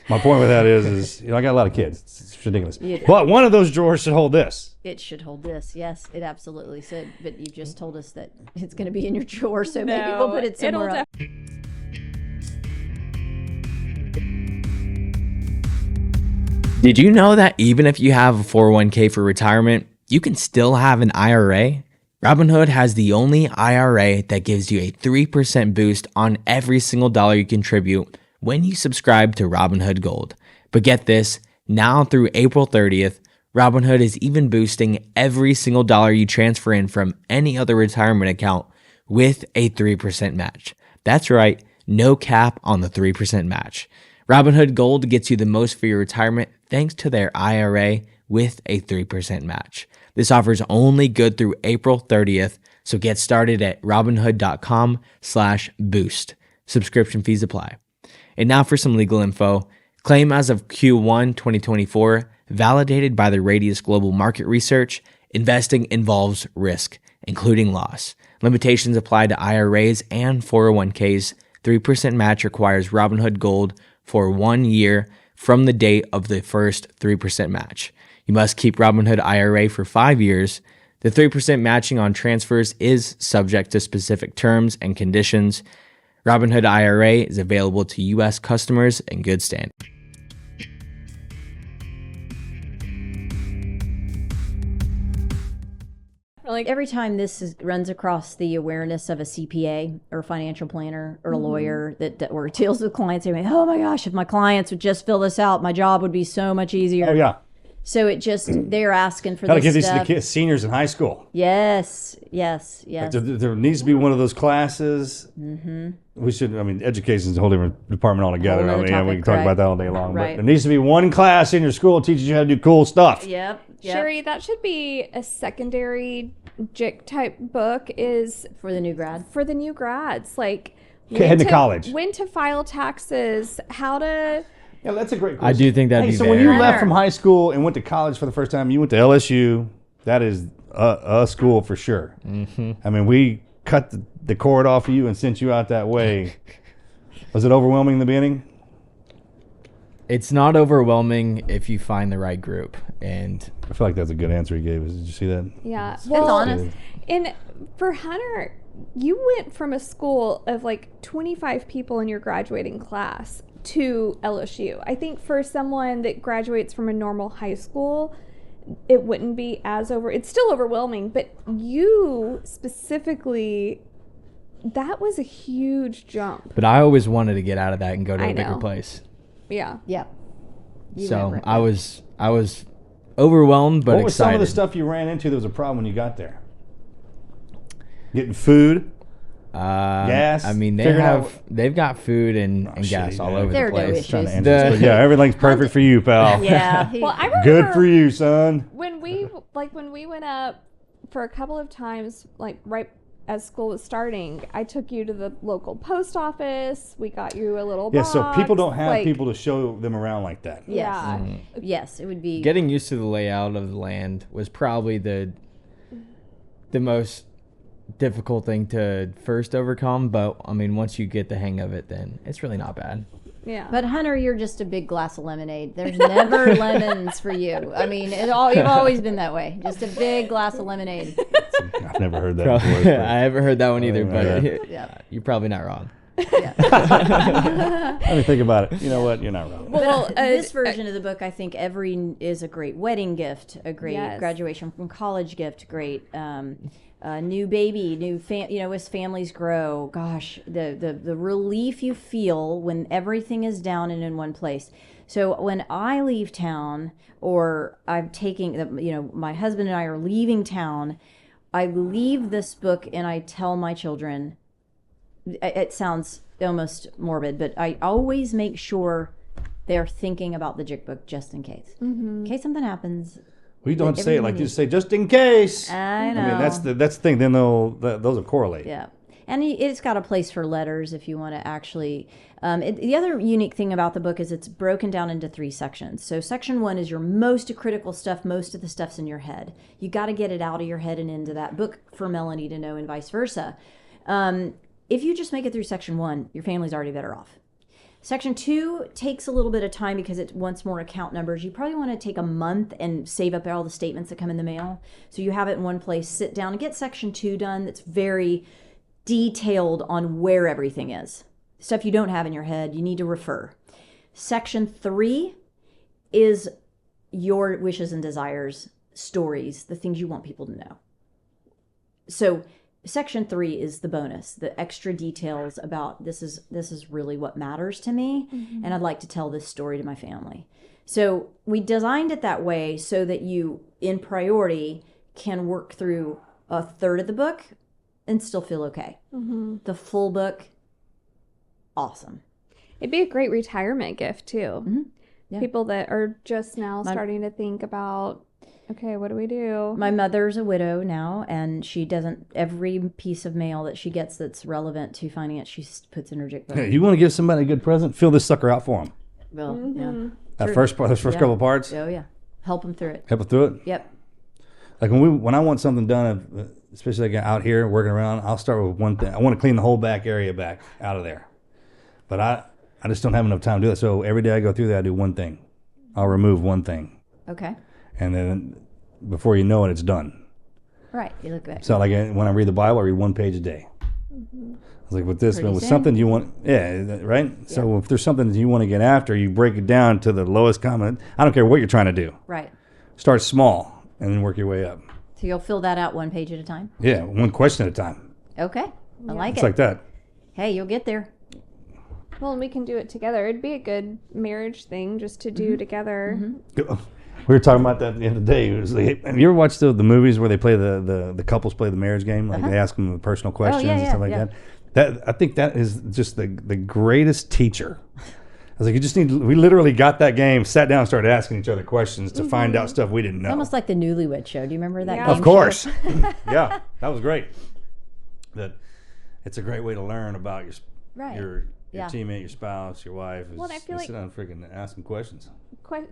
My point with that is, I got a lot of kids. It's ridiculous. But one of those drawers should hold this. It should hold this. Yes, it absolutely should. But you just told us that it's going to be in your drawer, so maybe we'll put it somewhere else. Did you know that even if you have a 401k for retirement, you can still have an IRA? Robinhood has the only IRA that gives you a 3% boost on every single dollar you contribute when you subscribe to Robinhood Gold. But get this, now through April 30th, Robinhood is even boosting every single dollar you transfer in from any other retirement account with a 3% match. That's right, no cap on the 3% match. Robinhood Gold gets you the most for your retirement thanks to their IRA with a 3% match. This offer is only good through April 30th, so get started at robinhood.com/boost. Subscription fees apply. And now for some legal info. Claim as of Q1 2024, validated by the Radius Global Market Research, investing involves risk, including loss. Limitations apply to IRAs and 401ks. 3% match requires Robinhood Gold for 1 year from the date of the first 3% match. You must keep Robinhood IRA for 5 years. The 3% matching on transfers is subject to specific terms and conditions. Robinhood IRA is available to U.S. customers in good standing. Like every time runs across the awareness of a CPA or a financial planner or a lawyer that or deals with clients, they say, oh my gosh, if my clients would just fill this out, my job would be so much easier. Oh, yeah. So it just, they're asking for Got to this give stuff. these to the kids, seniors in high school. Yes. Like there needs to be one of those classes. We should, education is a whole different department altogether. Whole We nother can topic, talk right. about that all day long. Right. But there needs to be one class in your school that teaches you how to do cool stuff. Yep. Sherri, that should be a secondary JIC type book is For the new grad. for the new grads. Like Heading to college. When to file taxes, how to... Yeah, that's a great question. I do think that'd be So when very you left from high school and went to college for the first time, you went to LSU. That is a school for sure. Mm-hmm. We cut the cord off of you and sent you out that way. Was it overwhelming in the beginning? It's not overwhelming if you find the right group. And I feel like that's a good answer he gave us. Did you see that? Yeah. It's honest. And for Hunter, you went from a school of like 25 people in your graduating class to LSU. I think for someone that graduates from a normal high school, it wouldn't be as it's still overwhelming, but you specifically, that was a huge jump. But I always wanted to get out of that and go to I a bigger know. place. Yeah. Yep. So I was overwhelmed, but What was excited. some of the stuff you ran into that was a problem when you got there? Getting food? Gas? They've got food and gas shit, all yeah. over There the are no place. issues. Trying to answer this, but yeah, everything's perfect for you, pal. Yeah. Well, I remember Good for you, son. when we went up for a couple of times, like right as school was starting, I took you to the local post office. We got you a little box. So people don't have people to show them around like that. Yes. Yeah. Yes, it would be. Getting used to the layout of the land was probably the most difficult thing to first overcome, but once you get the hang of it, then it's really not bad. Yeah. But Hunter, you're just a big glass of lemonade. There's never lemons for you. You've always been that way. Just a big glass of lemonade. I've never heard that before. I haven't heard that one either, but Yeah. you're probably not wrong. Let me think about it. You know what? You're not wrong. well, This version of the book, I think, is a great wedding gift, a great Yes. graduation from college gift, great new baby, as families grow. Gosh, the relief you feel when everything is down and in one place. So when I leave town, or I'm taking, my husband and I are leaving town, I leave this book and I tell my children. It sounds almost morbid, but I always make sure they're thinking about the JIC book just in case. In case something happens. Well, you don't say it like you say, just in case. I know. That's the thing. Then those will correlate. Yeah. And it's got a place for letters if you want to actually. The other unique thing about the book is it's broken down into 3 sections. So section 1 is your most critical stuff. Most of the stuff's in your head. You got to get it out of your head and into that book for Melanie to know, and vice versa. If you just make it through section 1, your family's already better off. Section 2 takes a little bit of time because it wants more account numbers. You probably want to take a month and save up all the statements that come in the mail. So you have it in one place, sit down and get section 2 done. That's very detailed on where everything is. Stuff you don't have in your head, you need to refer. Section 3 is your wishes and desires, stories, the things you want people to know. So section 3 is the bonus, the extra details about this is really what matters to me, and I'd like to tell this story to my family. So we designed it that way so that you, in priority, can work through a third of the book and still feel okay. The full book, awesome. It'd be a great retirement gift too. Yeah. People that are just now starting to think about, okay, what do we do? My mother's a widow now, and she doesn't, every piece of mail that she gets that's relevant to finance, she puts in her JIC book. Hey, you want to give somebody a good present? Fill this sucker out for them. Well, yeah. Those first couple parts, Oh, yeah. Help them through it. help them through it. Yep. Like when I want something done, especially like out here working around, I'll start with one thing. I want to clean the whole back area back out of there, but I just don't have enough time to do that. So every day I go through that, I do one thing. I'll remove one thing, Okay. and then before you know it, it's done. Right. You look back. So like when I read the Bible, I read one page a day. I was like, with this, with something you want, right? So if there's something that you want to get after, you break it down to the lowest common. I don't care what you're trying to do. Right. Start small and then work your way up. So you'll fill that out one page at a time? Yeah, one question at a time. Okay. I like it. It's like that. Hey, you'll get there. Well, and we can do it together. It'd be a good marriage thing just to do together. We were talking about that the other day. It was like, have you ever watched the movies where they play the couples play the marriage game? Like they ask them the personal questions and stuff like that. I think that is just the greatest teacher. I was like, we literally got that game, sat down, and started asking each other questions to find out stuff we didn't know. It's almost like the Newlywed Show. Do you remember that game Of course. show? Yeah, that was great. It's a great way to learn about your teammate, your spouse, your wife. Well, I feel like sit down and freaking ask them questions.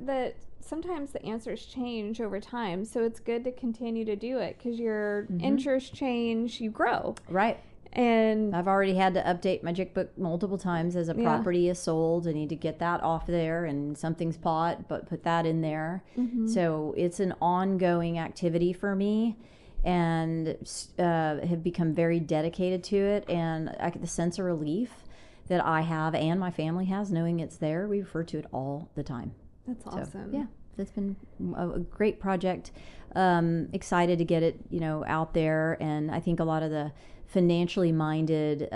That sometimes the answers change over time, so it's good to continue to do it because your interests change, you grow. Right. And I've already had to update my JIC book multiple times as a property is sold. I need to get that off there, and something's bought, but put that in there. So it's an ongoing activity for me, and have become very dedicated to it. And I get the sense of relief that I have and my family has knowing it's there. We refer to it all the time. that's awesome. So, yeah, that's been a great project. Excited to get it, out there. And I think a lot of the financially minded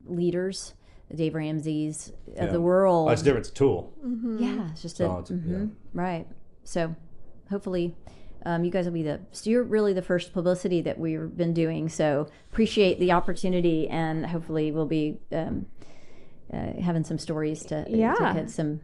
leaders, the Dave Ramsey's of the world. That's different. It's a tool. Yeah, it's just So right. So hopefully you guys will be you're really the first publicity that we've been doing. So appreciate the opportunity, and hopefully we'll be having some stories to get some.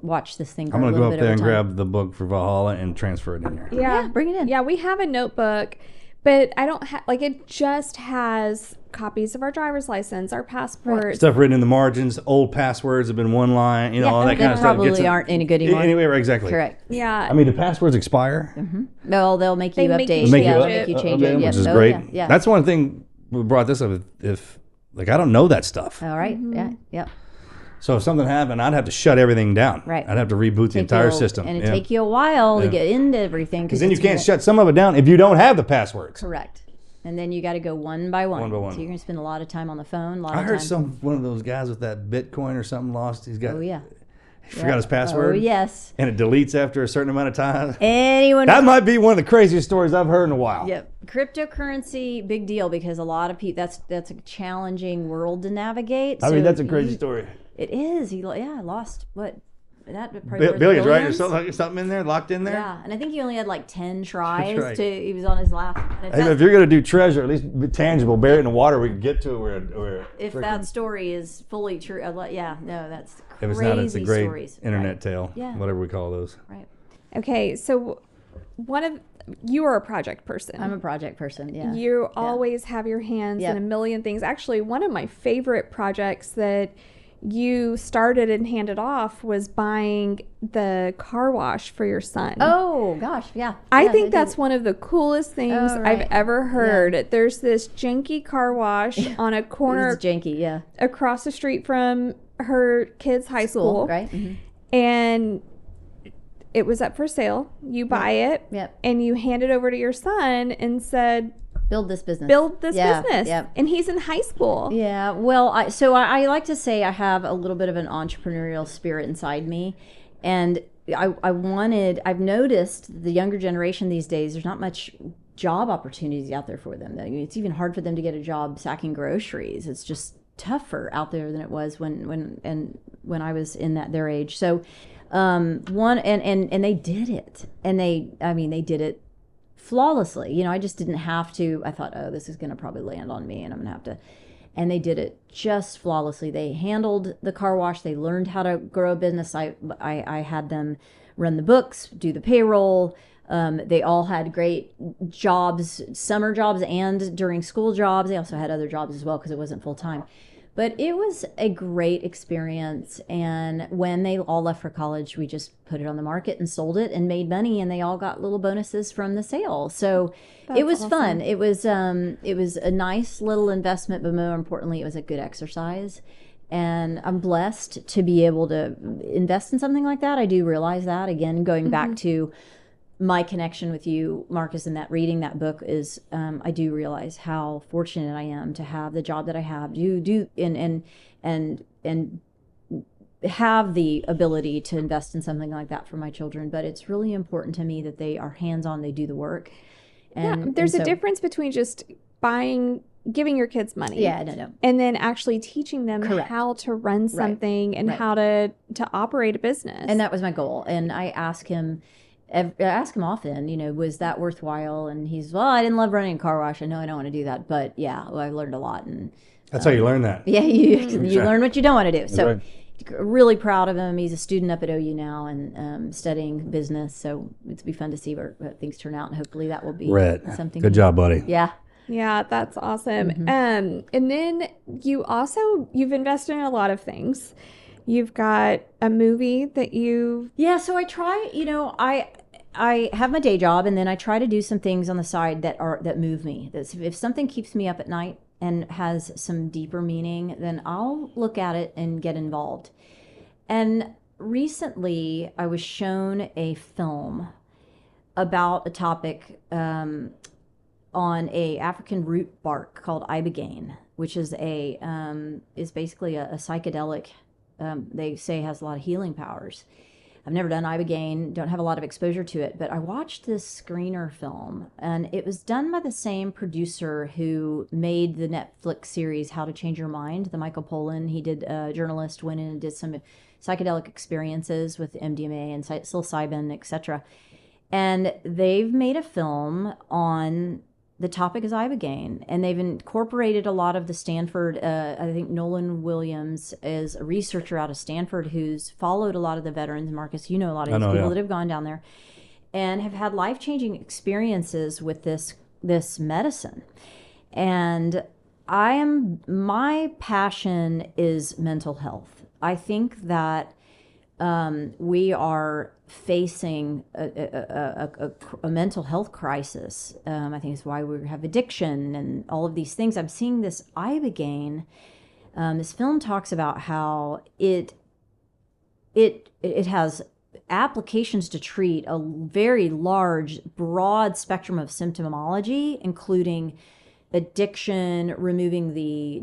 Watch this thing. I'm going to go up there and grab the book for Valhalla and transfer it in there. Yeah, bring it in. Yeah, we have a notebook, but I don't have, it just has copies of our driver's license, our passports. Stuff written in the margins, old passwords have been one line, all that kind of stuff. Probably aren't any good anymore. Anyway, exactly. Correct. Yeah. I mean, do passwords expire? Well, they'll make you update. They'll make you change it. Which is great. Yeah. That's one thing we brought this up. If I don't know that stuff. All right. Yeah. So if something happened, I'd have to shut everything down. Right. I'd have to reboot the entire system. And it'd take you a while to get into everything. Because then you can't shut some of it down if you don't have the passwords. Correct. And then you got to go one by one. One by one. So you're going to spend a lot of time on the phone. I heard one of those guys with that Bitcoin or something lost. He's got. Oh, yeah. He forgot his password. Oh, yes. And it deletes after a certain amount of time. That might be one of the craziest stories I've heard in a while. Yep. Cryptocurrency, big deal, because a lot of people, that's a challenging world to navigate. I mean, that's a crazy story. It is. He lost what? That billions, right? There's something in there, locked in there? Yeah, and I think he only had 10 tries he was on his last. Hey, if you're going to do treasure, at least be tangible, bury it in the water, we can get to it. If that story is fully true, that's crazy. If it's not, it's a great stories. internet tale, whatever we call those. Right. Okay, so you are a project person. I'm a project person, yeah. You always have your hands in a million things. Actually, one of my favorite projects that you started and handed off was buying the car wash for your son. Oh, gosh, yeah. I think that's one of the coolest things I've ever heard. Yeah. There's this janky car wash on a corner. It's janky, yeah. Across the street from her kid's high school. Right. Mm-hmm. And it was up for sale. You buy it. Yep. And you hand it over to your son and said, build this business. Yep. And he's in high school. Yeah. Well, I like to say I have a little bit of an entrepreneurial spirit inside me. And I've noticed the younger generation these days, there's not much job opportunities out there for them. It's even hard for them to get a job sacking groceries. It's just tougher out there than it was when I was in their age. So and they did it. And they did it flawlessly. I just didn't have to. I thought, oh, this is going to probably land on me and I'm going to have to. And they did it just flawlessly. They handled the car wash. They learned how to grow a business. I had them run the books, do the payroll. They all had great jobs, summer jobs and during school jobs. They also had other jobs as well because it wasn't full time. But it was a great experience. And when they all left for college, we just put it on the market and sold it and made money. And they all got little bonuses from the sale. So it was awesome. Fun. It was a nice little investment, but more importantly, it was a good exercise. And I'm blessed to be able to invest in something like that. I do realize that. Again, going back to my connection with you, Marcus, in that reading that book is I do realize how fortunate I am to have the job that I have. You do and have the ability to invest in something like that for my children. But it's really important to me that they are hands-on, they do the work. And there's a difference between just giving your kids money. Yeah, no. And then actually teaching them Correct. how to run something and how to operate a business. And that was my goal. And I ask him often, was that worthwhile? And he's, well, I didn't love running a car wash. I know I don't want to do that. But yeah, I learned a lot. And that's how you learn that. Yeah, you learn what you don't want to do. So right. Really proud of him. He's a student up at OU now and studying business. So it's be fun to see where things turn out. And hopefully that will be something. Good job, buddy. Yeah. Yeah, that's awesome. And then you've invested in a lot of things. You've got a movie that Yeah, so I try, I have my day job, and then I try to do some things on the side that move me. If something keeps me up at night and has some deeper meaning, then I'll look at it and get involved. And recently I was shown a film about a topic on a African root bark called ibogaine, which is basically a psychedelic. They say has a lot of healing powers. I've never done ibogaine, don't have a lot of exposure to it, but I watched this screener film, and it was done by the same producer who made the Netflix series How to Change Your Mind, the Michael Pollan. He did a journalist, went in and did some psychedelic experiences with MDMA and psilocybin, etc. And they've made a film on the topic is ibogaine, and they've incorporated a lot of the Stanford, I think Nolan Williams is a researcher out of Stanford who's followed a lot of the veterans. Marcus, you know a lot of these people that have gone down there and have had life-changing experiences with this medicine. And my passion is mental health. I think that we are facing a mental health crisis. I think it's why we have addiction and all of these things. I'm seeing this ibogaine. This film talks about how it has applications to treat a very large, broad spectrum of symptomology, including addiction, removing the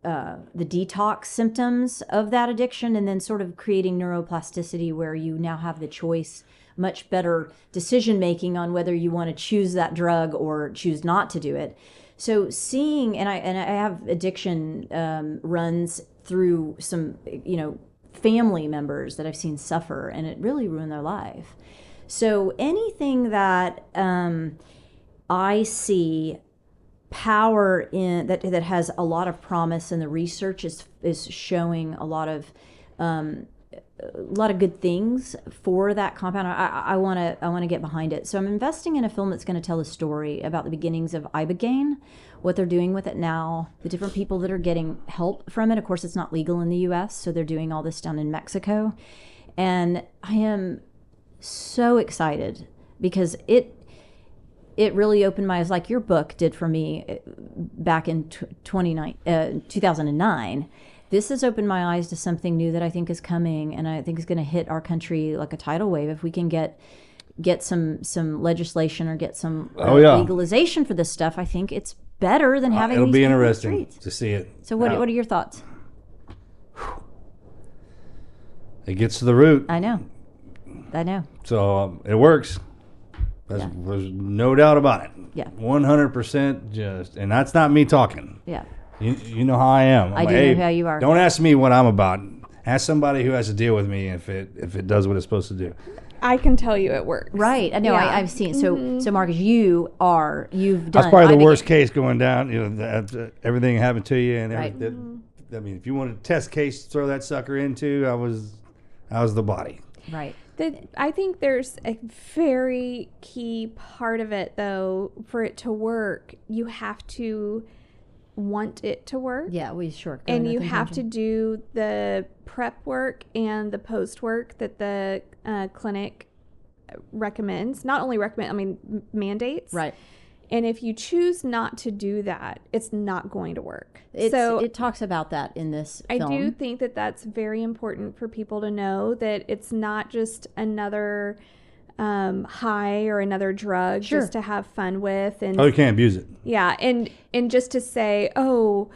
detox symptoms of that addiction, and then sort of creating neuroplasticity where you now have the choice, much better decision making on whether you want to choose that drug or choose not to do it. So seeing, and I have addiction runs through some, family members that I've seen suffer, and it really ruined their life. So anything that I see power in that has a lot of promise, and the research is showing a lot of good things for that compound. I want to get behind it. So I'm investing in a film that's going to tell a story about the beginnings of ibogaine, what they're doing with it now, the different people that are getting help from it. Of course, it's not legal in the U.S., so they're doing all this down in Mexico, and I am so excited because it really opened my eyes, like your book did for me back in 2009. This has opened my eyes to something new that I think is coming, and I think is going to hit our country like a tidal wave if we can get some legislation or get some legalization for this stuff. I think it's better than having it'll these be people in the interesting streets. to see it. So what are your thoughts? It gets to the root. I know. So it works. There's no doubt about it. Yeah. 100% and that's not me talking. Yeah. You know how I am. I do know how you are. Don't ask me what I'm about. Ask somebody who has to deal with me if it does what it's supposed to do. I can tell you it works. Right. I know. Yeah. I've seen. So Marcus, you've done. That's probably the worst case going down. Everything happened to you, and right. I mean, if you want a test case, throw that sucker into. I was the body. Right. I think there's a very key part of it, though. For it to work, you have to want it to work. Yeah, we sure. And you have to do the prep work and the post work that the clinic recommends. Not only mandates. Right. And if you choose not to do that, it's not going to work. It talks about that in this film. I do think that that's very important for people to know, that it's not just another high or another drug just to have fun with. And you can't abuse it. Yeah, and just to say, oh,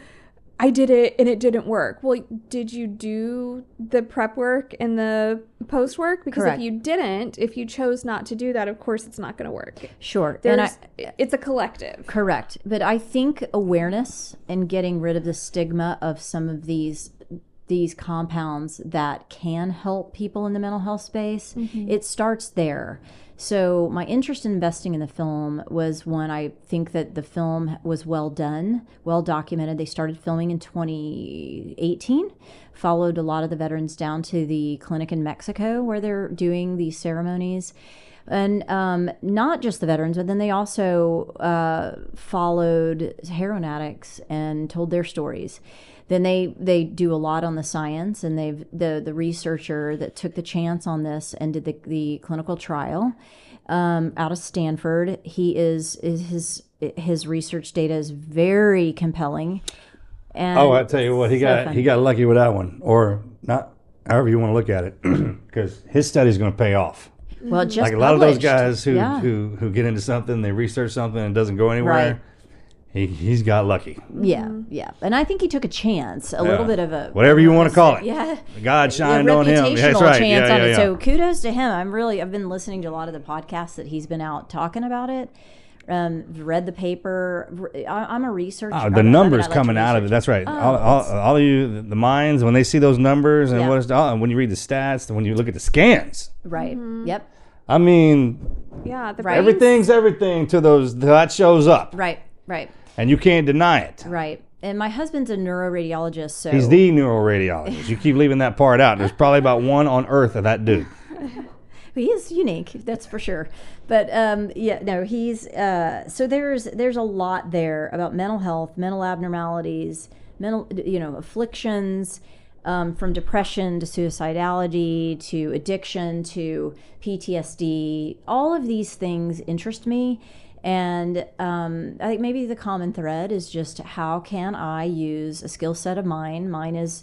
I did it and it didn't work. Well, did you do the prep work and the post work? Because Correct. if you didn't, if you chose not to do that, of course it's not going to work. Sure. It's a collective. Correct. But I think awareness and getting rid of the stigma of some of these compounds that can help people in the mental health space, it starts there. So my interest in investing in the film was when I think that the film was well done, well documented. They started filming in 2018, followed a lot of the veterans down to the clinic in Mexico where they're doing these ceremonies. And not just the veterans, but then they also followed heroin addicts and told their stories. Then they do a lot on the science, and the researcher that took the chance on this and did the clinical trial out of Stanford. His research data is very compelling. And I tell you what, he got lucky with that one, or not, however you want to look at it, because his study is going to pay off. Well, just like a lot of those guys who get into something, they research something and it doesn't go anywhere. Right. He's got lucky. Yeah. And I think he took a chance, a little bit of a... whatever you want to call it. Yeah. God shined on him. Reputational That's right. chance on it. Yeah. So kudos to him. I've been listening to a lot of the podcasts that he's been out talking about it. Read the paper. I'm a researcher. The numbers coming out of it. That's right. All of you, the minds, when they see those numbers and and when you read the stats, and when you look at the scans. Right. Yep. I mean, everything's everything till that shows up. Right. And you can't deny it. Right. And my husband's a neuroradiologist, so... He's the neuroradiologist. You keep leaving that part out. There's probably about one on Earth of that dude. He is unique, that's for sure. But he's... so there's a lot there about mental health, mental abnormalities, afflictions, from depression to suicidality to addiction to PTSD. All of these things interest me. And I think maybe the common thread is just how can I use a skill set of mine? Mine is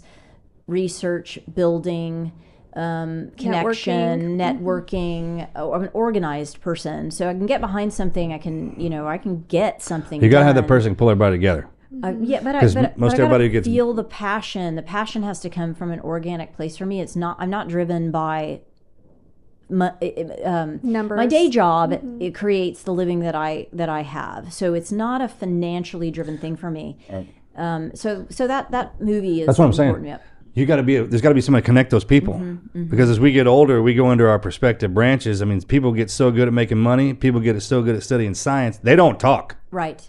research, building, connection, networking. I'm an organized person, so I can get behind something. I can get something. You gotta done. have that person pull everybody together. But I gotta feel the passion. The passion has to come from an organic place for me. I'm not driven by numbers. My day job. It creates the living that I have. So it's not a financially driven thing for me. Right. So that movie is. That's what I'm saying. Yep. There's got to be somebody to connect those people, because as we get older, we go into our prospective branches. I mean, people get so good at making money. People get so good at studying science. They don't talk. Right.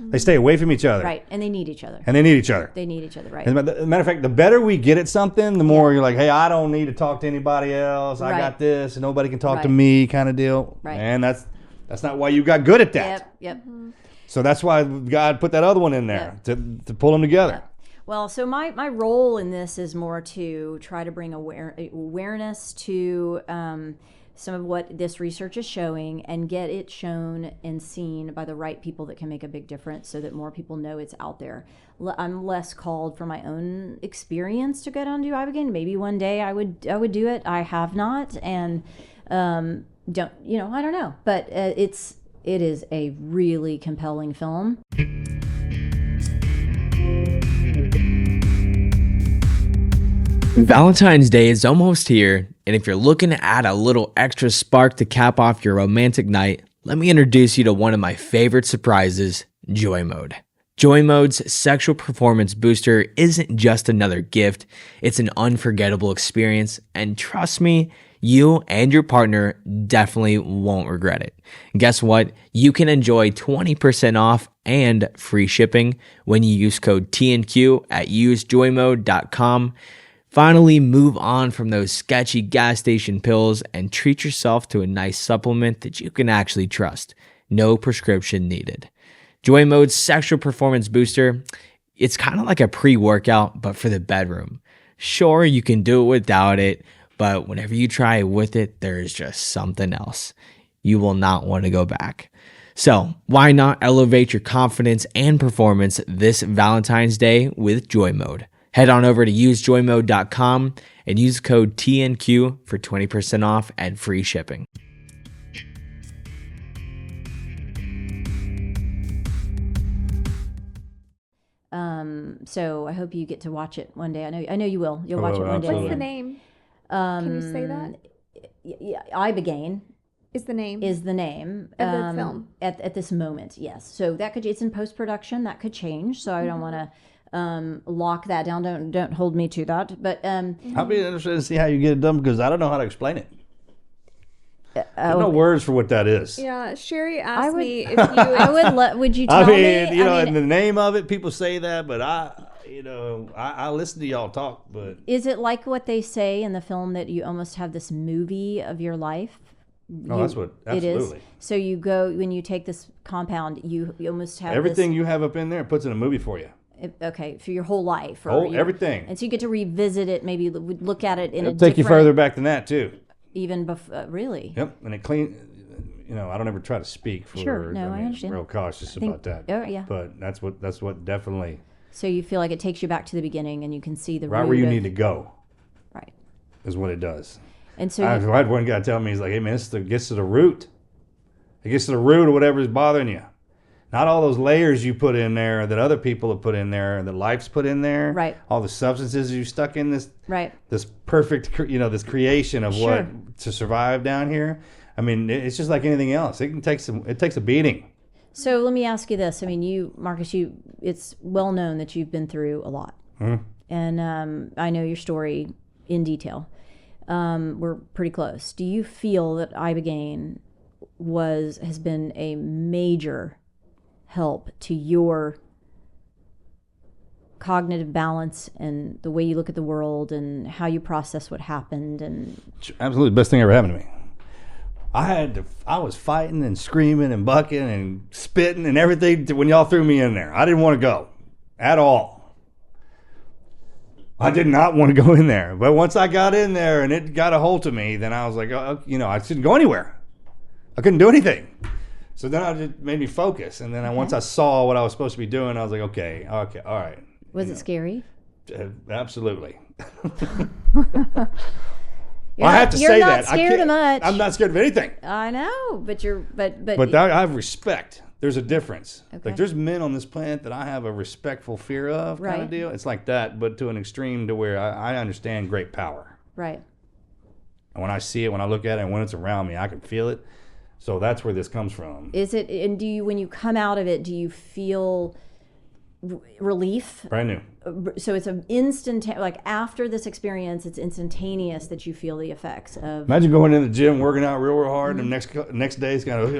They stay away from each other. Right, and they need each other. They need each other, right. As a matter of fact, the better we get at something, the more you're like, hey, I don't need to talk to anybody else. I got this, and nobody can talk to me kind of deal. Right. And that's not why you got good at that. Yep. So that's why God put that other one in there to pull them together. Yep. Well, so my role in this is more to try to bring awareness to some of what this research is showing and get it shown and seen by the right people that can make a big difference so that more people know it's out there. I'm less called for my own experience to go down and do Ibogaine. Maybe one day I would do it. I have not, and I don't know. But it is a really compelling film. Valentine's Day is almost here, and if you're looking to add a little extra spark to cap off your romantic night, let me introduce you to one of my favorite surprises, Joy Mode. Joy Mode's sexual performance booster isn't just another gift, it's an unforgettable experience, and trust me, you and your partner definitely won't regret it. Guess what? You can enjoy 20% off and free shipping when you use code TNQ at usejoymode.com. Finally, move on from those sketchy gas station pills and treat yourself to a nice supplement that you can actually trust. No prescription needed. Joy Mode's sexual performance booster, it's kind of like a pre-workout, but for the bedroom. Sure, you can do it without it, but whenever you try it with it, there is just something else. You will not want to go back. So, why not elevate your confidence and performance this Valentine's Day with Joy Mode? Head on over to usejoymode.com and use code TNQ for 20% off and free shipping. So I hope you get to watch it one day. I know you will. You'll watch it one day. What's the name? Can you say that? Yeah, Ibogaine Is the name is the name of the film at this moment. Yes. So that it's in post production. That could change. So I don't want to lock that down. Don't hold me to that. But I'll be interested to see how you get it done because I don't know how to explain it. There's no words for what that is. Yeah, Sherri asked me if you would you tell me? And the name of it, people say that, but I listen to y'all talk, but is it like what they say in the film that you almost have this movie of your life? That's what absolutely. It is. So you go when you take this compound, you almost have everything you have up in there. It puts in a movie for you. Okay, for your whole life. Everything. And so you get to revisit it, maybe look at it in It'll take you further back than that too. Even before, really? Yep, and it clean. I don't ever try to speak for. Sure, no, I understand. Real cautious about that. Oh yeah. But that's what definitely. So you feel like it takes you back to the beginning, and you can see the right where you need to go. Right. Is what it does. And so I had one guy tell me, he's like, "Hey man, it gets to the root. It gets to the root of whatever is bothering you. Not all those layers you put in there that other people have put in there, that life's put in there. Right. All the substances you stuck in this. Right. This perfect, this creation of Sure. what to survive down here. I mean, it's just like anything else. It takes a beating. So let me ask you this. I mean, you, Marcus, it's well known that you've been through a lot. Mm-hmm. And I know your story in detail. We're pretty close. Do you feel that Ibogaine has been a major help to your cognitive balance and the way you look at the world and how you process what happened? And absolutely the best thing ever happened to me. I was fighting and screaming and bucking and spitting and everything when y'all threw me in there. I didn't want to go at all. I did not want to go in there. But once I got in there and it got a hold of me, then I was like, I couldn't go anywhere. I couldn't do anything. So then it just made me focus. And then once I saw what I was supposed to be doing, I was like, okay, all right. Was it scary? Absolutely. I have to say that. You're not scared of much. I'm not scared of anything. I know, but I have respect. There's a difference. Okay. Like there's men on this planet that I have a respectful fear of kind of deal. It's like that, but to an extreme to where I understand great power. Right. And when I see it, when I look at it, and when it's around me, I can feel it. So that's where this comes from. Is it? And when you come out of it, do you feel relief? Brand new. So it's an like after this experience, it's instantaneous that you feel the effects of. Imagine going in the gym, working out real hard, and the next day it's kind of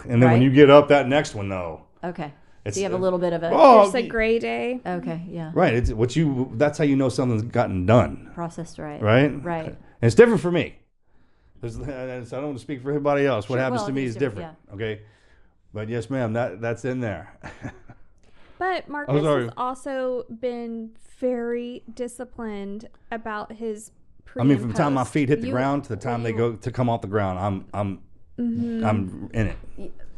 and then when you get up that next one though. Okay. So you have a little bit of a. It's a gray day. Okay. Yeah. Right. That's how you know something's gotten done. Processed right. Right. Right. And it's different for me. I don't want to speak for everybody else. What happens to me is different. Yeah. Okay. But yes, ma'am, that's in there. But Marcus has also been very disciplined about his from the time my feet hit the ground to the time they go to come off the ground, I'm in it.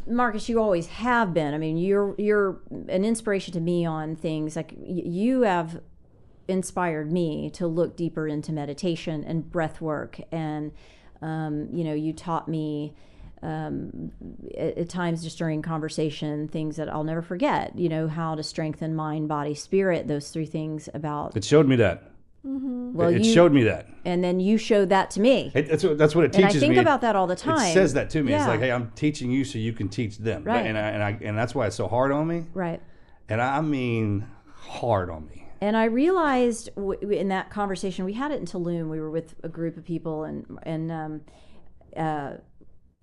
Marcus, you always have been. I mean, you're an inspiration to me on things like you have inspired me to look deeper into meditation and breath work, and you taught me. At times just during conversation, things that I'll never forget, how to strengthen mind, body, spirit, those three things about. It showed me that. Mm-hmm. Well, it showed me that. And then you showed that to me. That's what it teaches me. And I think about that all the time. It says that to me. Yeah. It's like, hey, I'm teaching you so you can teach them. Right. And that's why it's so hard on me. Right. And I mean hard on me. And I realized in that conversation, we had it in Tulum. We were with a group of people and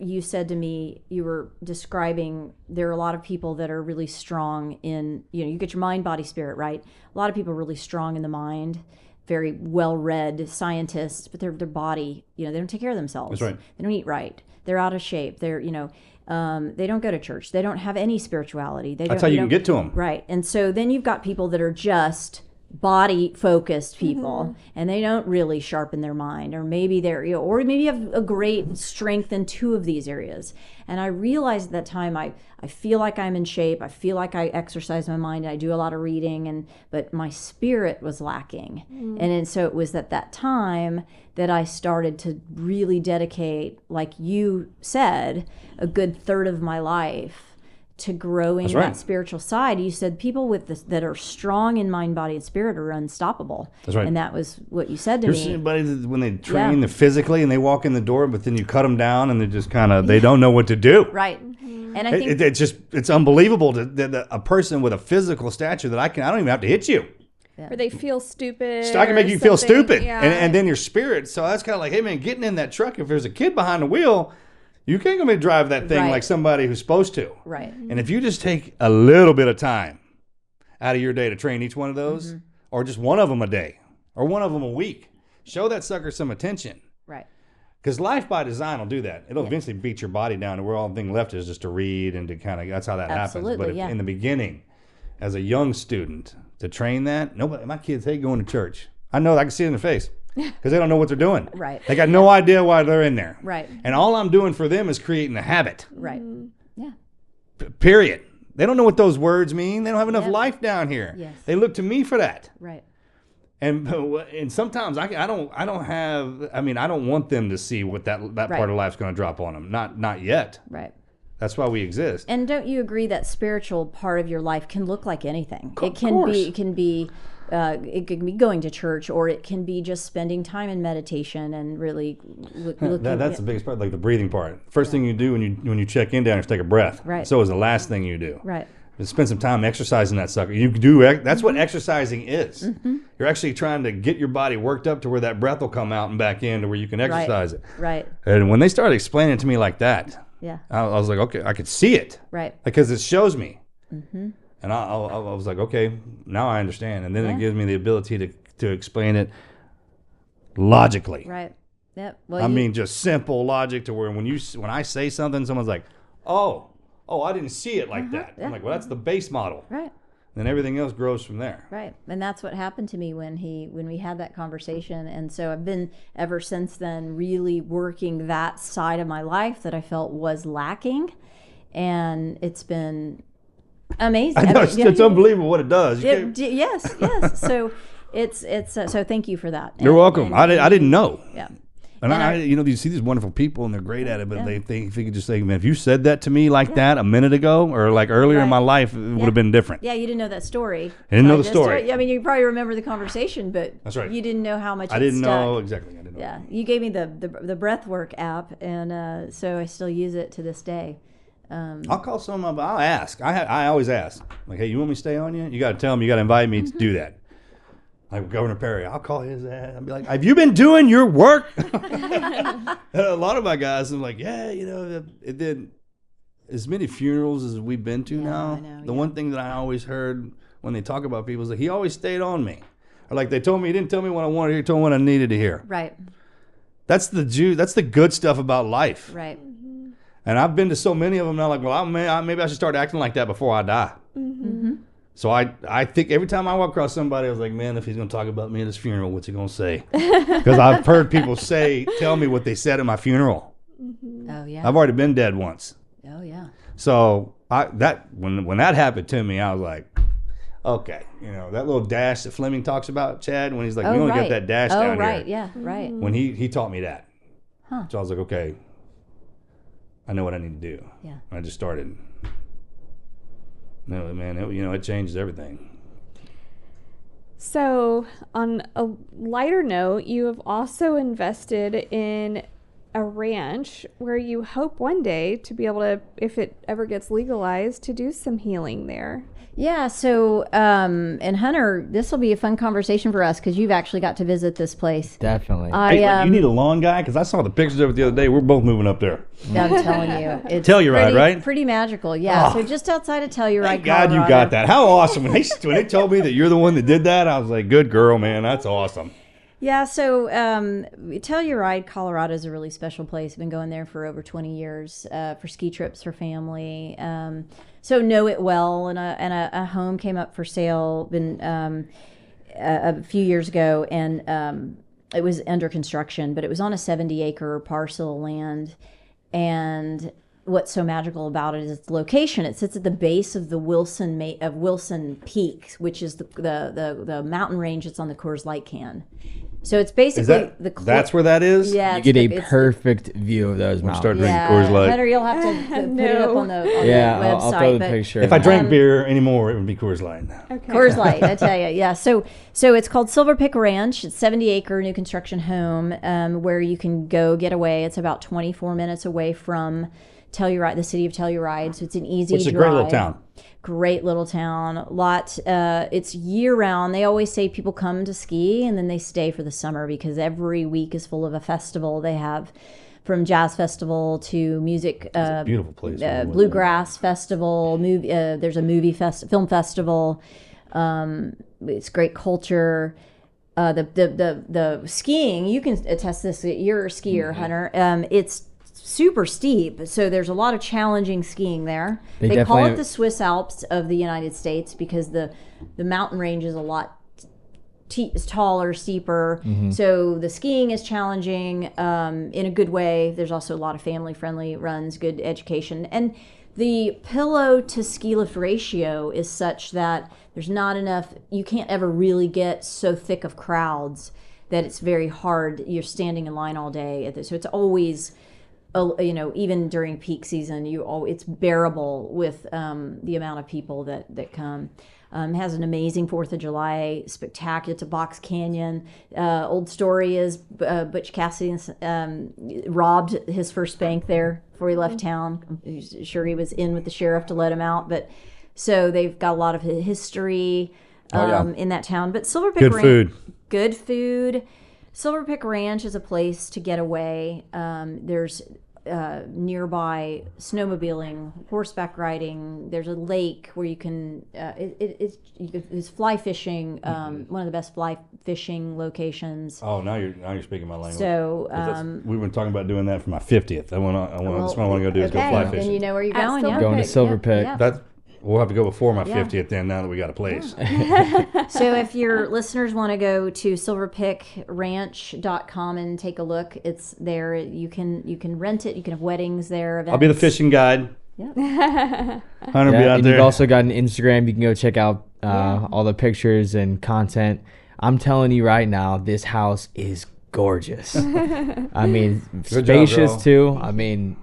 you said to me, you were describing there are a lot of people that are really strong in, you get your mind, body, spirit, right? A lot of people are really strong in the mind, very well-read scientists, but their body, they don't take care of themselves. That's right. They don't eat right. They're out of shape. They're, they don't go to church. They don't have any spirituality. That's how you can get to them. Right. And so then you've got people that are just body focused people, and they don't really sharpen their mind, or maybe or maybe have a great strength in two of these areas. And I realized at that time I feel like I'm in shape, I feel like I exercise my mind, I do a lot of reading, but my spirit was lacking. And so it was at that time that I started to really dedicate, like you said, a good third of my life to growing That's right. that spiritual side. You said people with this, that are strong in mind, body, and spirit are unstoppable. That's right. And that was what you said to There's me. anybody that when they train they're physically and they walk in the door, but then you cut them down and they just kind of, they don't know what to do. Right. And I think It's unbelievable that a person with a physical stature that I don't even have to hit you. Or they feel stupid. I can make you feel something. stupid. Yeah. And then your spirit. So that's kind of like, hey, man, getting in that truck, if there's a kid behind the wheel, you can't go drive that thing like somebody who's supposed to. right. And if you just take a little bit of time out of your day to train each one of those, or just one of them a day, or one of them a week, show that sucker some attention. Right. Because life by design will do that. It'll eventually beat your body down to where all the thing left is just to read and to kind of, that's how that happens. But in the beginning, as a young student, to train that, my kids hate going to church. I know, I can see it in their face. Because they don't know what they're doing. Right. They got no idea why they're in there. Right. And all I'm doing for them is creating a habit. Right. Yeah. Period. They don't know what those words mean. They don't have enough life down here. Yes. They look to me for that. Right. And sometimes I don't want them to see what that part of life's going to drop on them. Not yet. Right. That's why we exist. And don't you agree that spiritual part of your life can look like anything? Of course. It can be going to church, or it can be just spending time in meditation and really looking. That's the biggest part, like the breathing part. First thing you do when you check in down is take a breath. Right. So is the last thing you do. Right. Spend some time exercising that sucker. You do. That's what exercising is. You're actually trying to get your body worked up to where that breath will come out and back in to where you can exercise it. Right. And when they started explaining it to me like that, I was like, okay, I could see it. Right. Because it shows me. And I was like, okay, now I understand. And then it gives me the ability to explain it logically. Right. Yep. Well, I mean, just simple logic to where when I say something, someone's like, oh, I didn't see it like that. I'm like, well, that's the base model. Right. Then everything else grows from there. Right. And that's what happened to me when we had that conversation. And so I've been ever since then really working that side of my life that I felt was lacking. And it's been amazing. I know, it's unbelievable what it does. Yes. So so thank you for that. You're welcome. I didn't know. Yeah. And you see these wonderful people and they're great at it, but they think if you could just say, man, if you said that to me like that a minute ago or like earlier in my life, it would have been different. Yeah, you didn't know that story. I didn't know the story. I mean, you probably remember the conversation, but that's right. You didn't know how much I didn't stuck. know exactly. I didn't know. Yeah, you gave me the breathwork app, and so I still use it to this day. I'll call someone up. I'll ask. I always ask. Like, hey, you want me to stay on you? You got to tell them. You got to invite me to do that. Like Governor Perry, I'll call his ass. I'll be like, have you been doing your work? A lot of my guys, I'm like, yeah, it did. As many funerals as we've been to now, the one thing that I always heard when they talk about people is that he always stayed on me. Or like they told me, he didn't tell me what I wanted to hear, he told me what I needed to hear. Right. That's the good stuff about life. Right. And I've been to so many of them now, like, well, maybe I should start acting like that before I die. Mm-hmm. So I think every time I walk across somebody, I was like, man, if he's going to talk about me at his funeral, what's he going to say? Because I've heard people tell me what they said at my funeral. Mm-hmm. Oh, yeah. I've already been dead once. Oh, yeah. So when that happened to me, I was like, okay, that little dash that Fleming talks about, Chad, when he's like, we only got that dash down here. Oh, right, yeah, right. When he taught me that. Huh. So I was like, okay, I know what I need to do. Yeah. And I just started. No, man, it changes everything. So, on a lighter note, you have also invested in a ranch where you hope one day to be able to, if it ever gets legalized, to do some healing there. Yeah, so, and Hunter, this will be a fun conversation for us because you've actually got to visit this place. Definitely. Hey, you need a lawn guy? Because I saw the pictures of it the other day. We're both moving up there. I'm telling you. It's Telluride, right? Pretty magical, yeah. Oh, so just outside of Telluride, thank God Colorado. you got that. How awesome. When they told me that you're the one that did that, I was like, good girl, man. That's awesome. Yeah, so Telluride, Colorado is a really special place. I've been going there for over 20 years for ski trips for family. So know it well, and a home came up for sale a few years ago, and it was under construction, but it was on a 70-acre parcel of land. And what's so magical about it is its location. It sits at the base of the Wilson Peak, which is the mountain range that's on the Coors Light can. So it's basically that's where that is? Yeah. You get a perfect view of those mountains. Start drinking Coors Light. Hunter, you'll have to put it up on the website. I'll throw the picture. If I drank beer anymore, it would be Coors Light. Okay. Coors Light, I tell you. Yeah. So it's called Silver Pick Ranch. It's 70-acre new construction home where you can go get away. It's about 24 minutes away from Telluride, the city of Telluride. So it's an easy drive. It's a great little town. Great little town. It's year round. They always say people come to ski and then they stay for the summer because every week is full of a festival. They have from jazz festival to music. It's a beautiful place. Bluegrass festival. There's a film festival. It's great culture. The skiing, you can attest this. You're a skier, Hunter. It's super steep, so there's a lot of challenging skiing there. They call it the Swiss Alps of the United States because the mountain range is a lot taller, steeper. So the skiing is challenging in a good way. There's also a lot of family-friendly runs, good education, and the pillow to ski lift ratio is such that there's not enough. You can't ever really get so thick of crowds that it's very hard. You're standing in line all day, so it's always. Even during peak season, it's bearable with the amount of people that come. Has an amazing 4th of July spectacular. It's a box canyon. Old story is Butch Cassidy robbed his first bank there before he left town. Sure, he was in with the sheriff to let him out. But so they've got a lot of history in that town. But Silver Pick Ranch, good food. Silver Pick Ranch is a place to get away. There's nearby snowmobiling, horseback riding. There's a lake where you can. It's fly fishing. One of the best fly fishing locations. Oh, now you're speaking my language. So we've been talking about doing that for my 50th. That's what I want to go do is go fly fishing. And you know where you're going. Going to Silver Pick. Yeah. We'll have to go before my 50th then, now that we got a place. So if your listeners want to go to silverpickranch.com and take a look, it's there. You can rent it. You can have weddings there. Events. I'll be the fishing guide. Yeah. Hunter be out and there. You've also got an Instagram. You can go check out all the pictures and content. I'm telling you right now, this house is gorgeous. I mean, spacious too. I mean,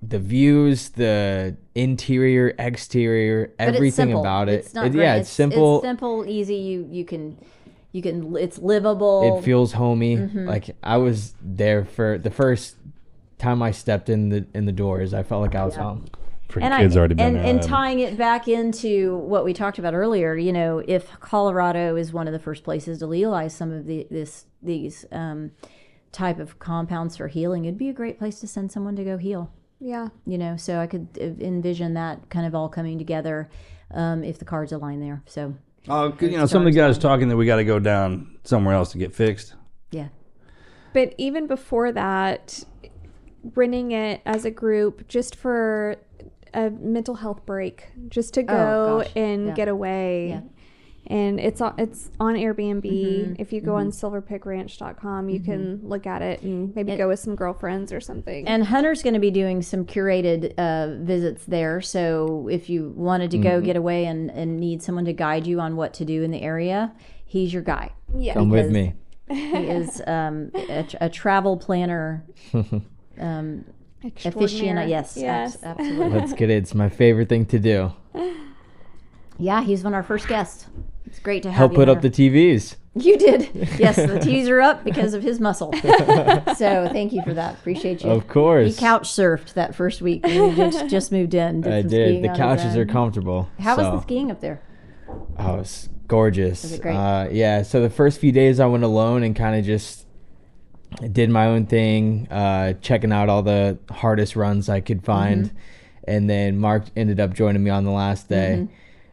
the views, the interior, exterior, everything about it. It's not it's simple. It's simple, easy. You can. It's livable. It feels homey. Like I was there for the first time I stepped in the doors. I felt like I was home. Kids already been there. And tying it back into what we talked about earlier, if Colorado is one of the first places to legalize some of these type of compounds for healing, it'd be a great place to send someone to go heal. Yeah. So I could envision that kind of all coming together if the cards align there. So. Some of the guys talking that we got to go down somewhere else to get fixed. Yeah. But even before that, renting it as a group just for a mental health break, just to go and get away. Yeah. And it's on Airbnb. If you go on silverpickranch.com, you can look at it and maybe go with some girlfriends or something. And Hunter's going to be doing some curated visits there. So if you wanted to go get away and need someone to guide you on what to do in the area, he's your guy. Yeah. Come with me. He is a travel planner. Aficionado. Yes. Absolutely. Let's get it. It's my favorite thing to do. Yeah, he's one of our first guests. It's great to have Help you, put Hunter. up the TVs. You did. Yes, the TVs are up because of his muscle. So thank you for that. Appreciate you. Of course. He couch surfed that first week when we just moved in. I did. The couches are comfortable. How was the skiing up there? Oh, it's gorgeous. Was it great? Yeah, so the first few days I went alone and kind of just did my own thing, checking out all the hardest runs I could find. And then Mark ended up joining me on the last day.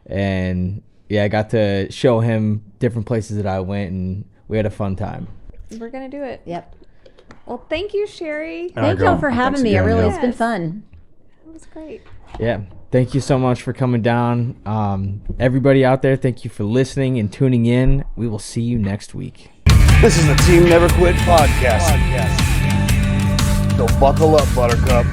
And I got to show him different places that I went, and we had a fun time. We're going to do it. Yep. Well, thank you, Sherri. Thank y'all for having me. It's been fun. It was great. Yeah. Thank you so much for coming down. Everybody out there, thank you for listening and tuning in. We will see you next week. This is the Team Never Quit podcast. So buckle up, Buttercup.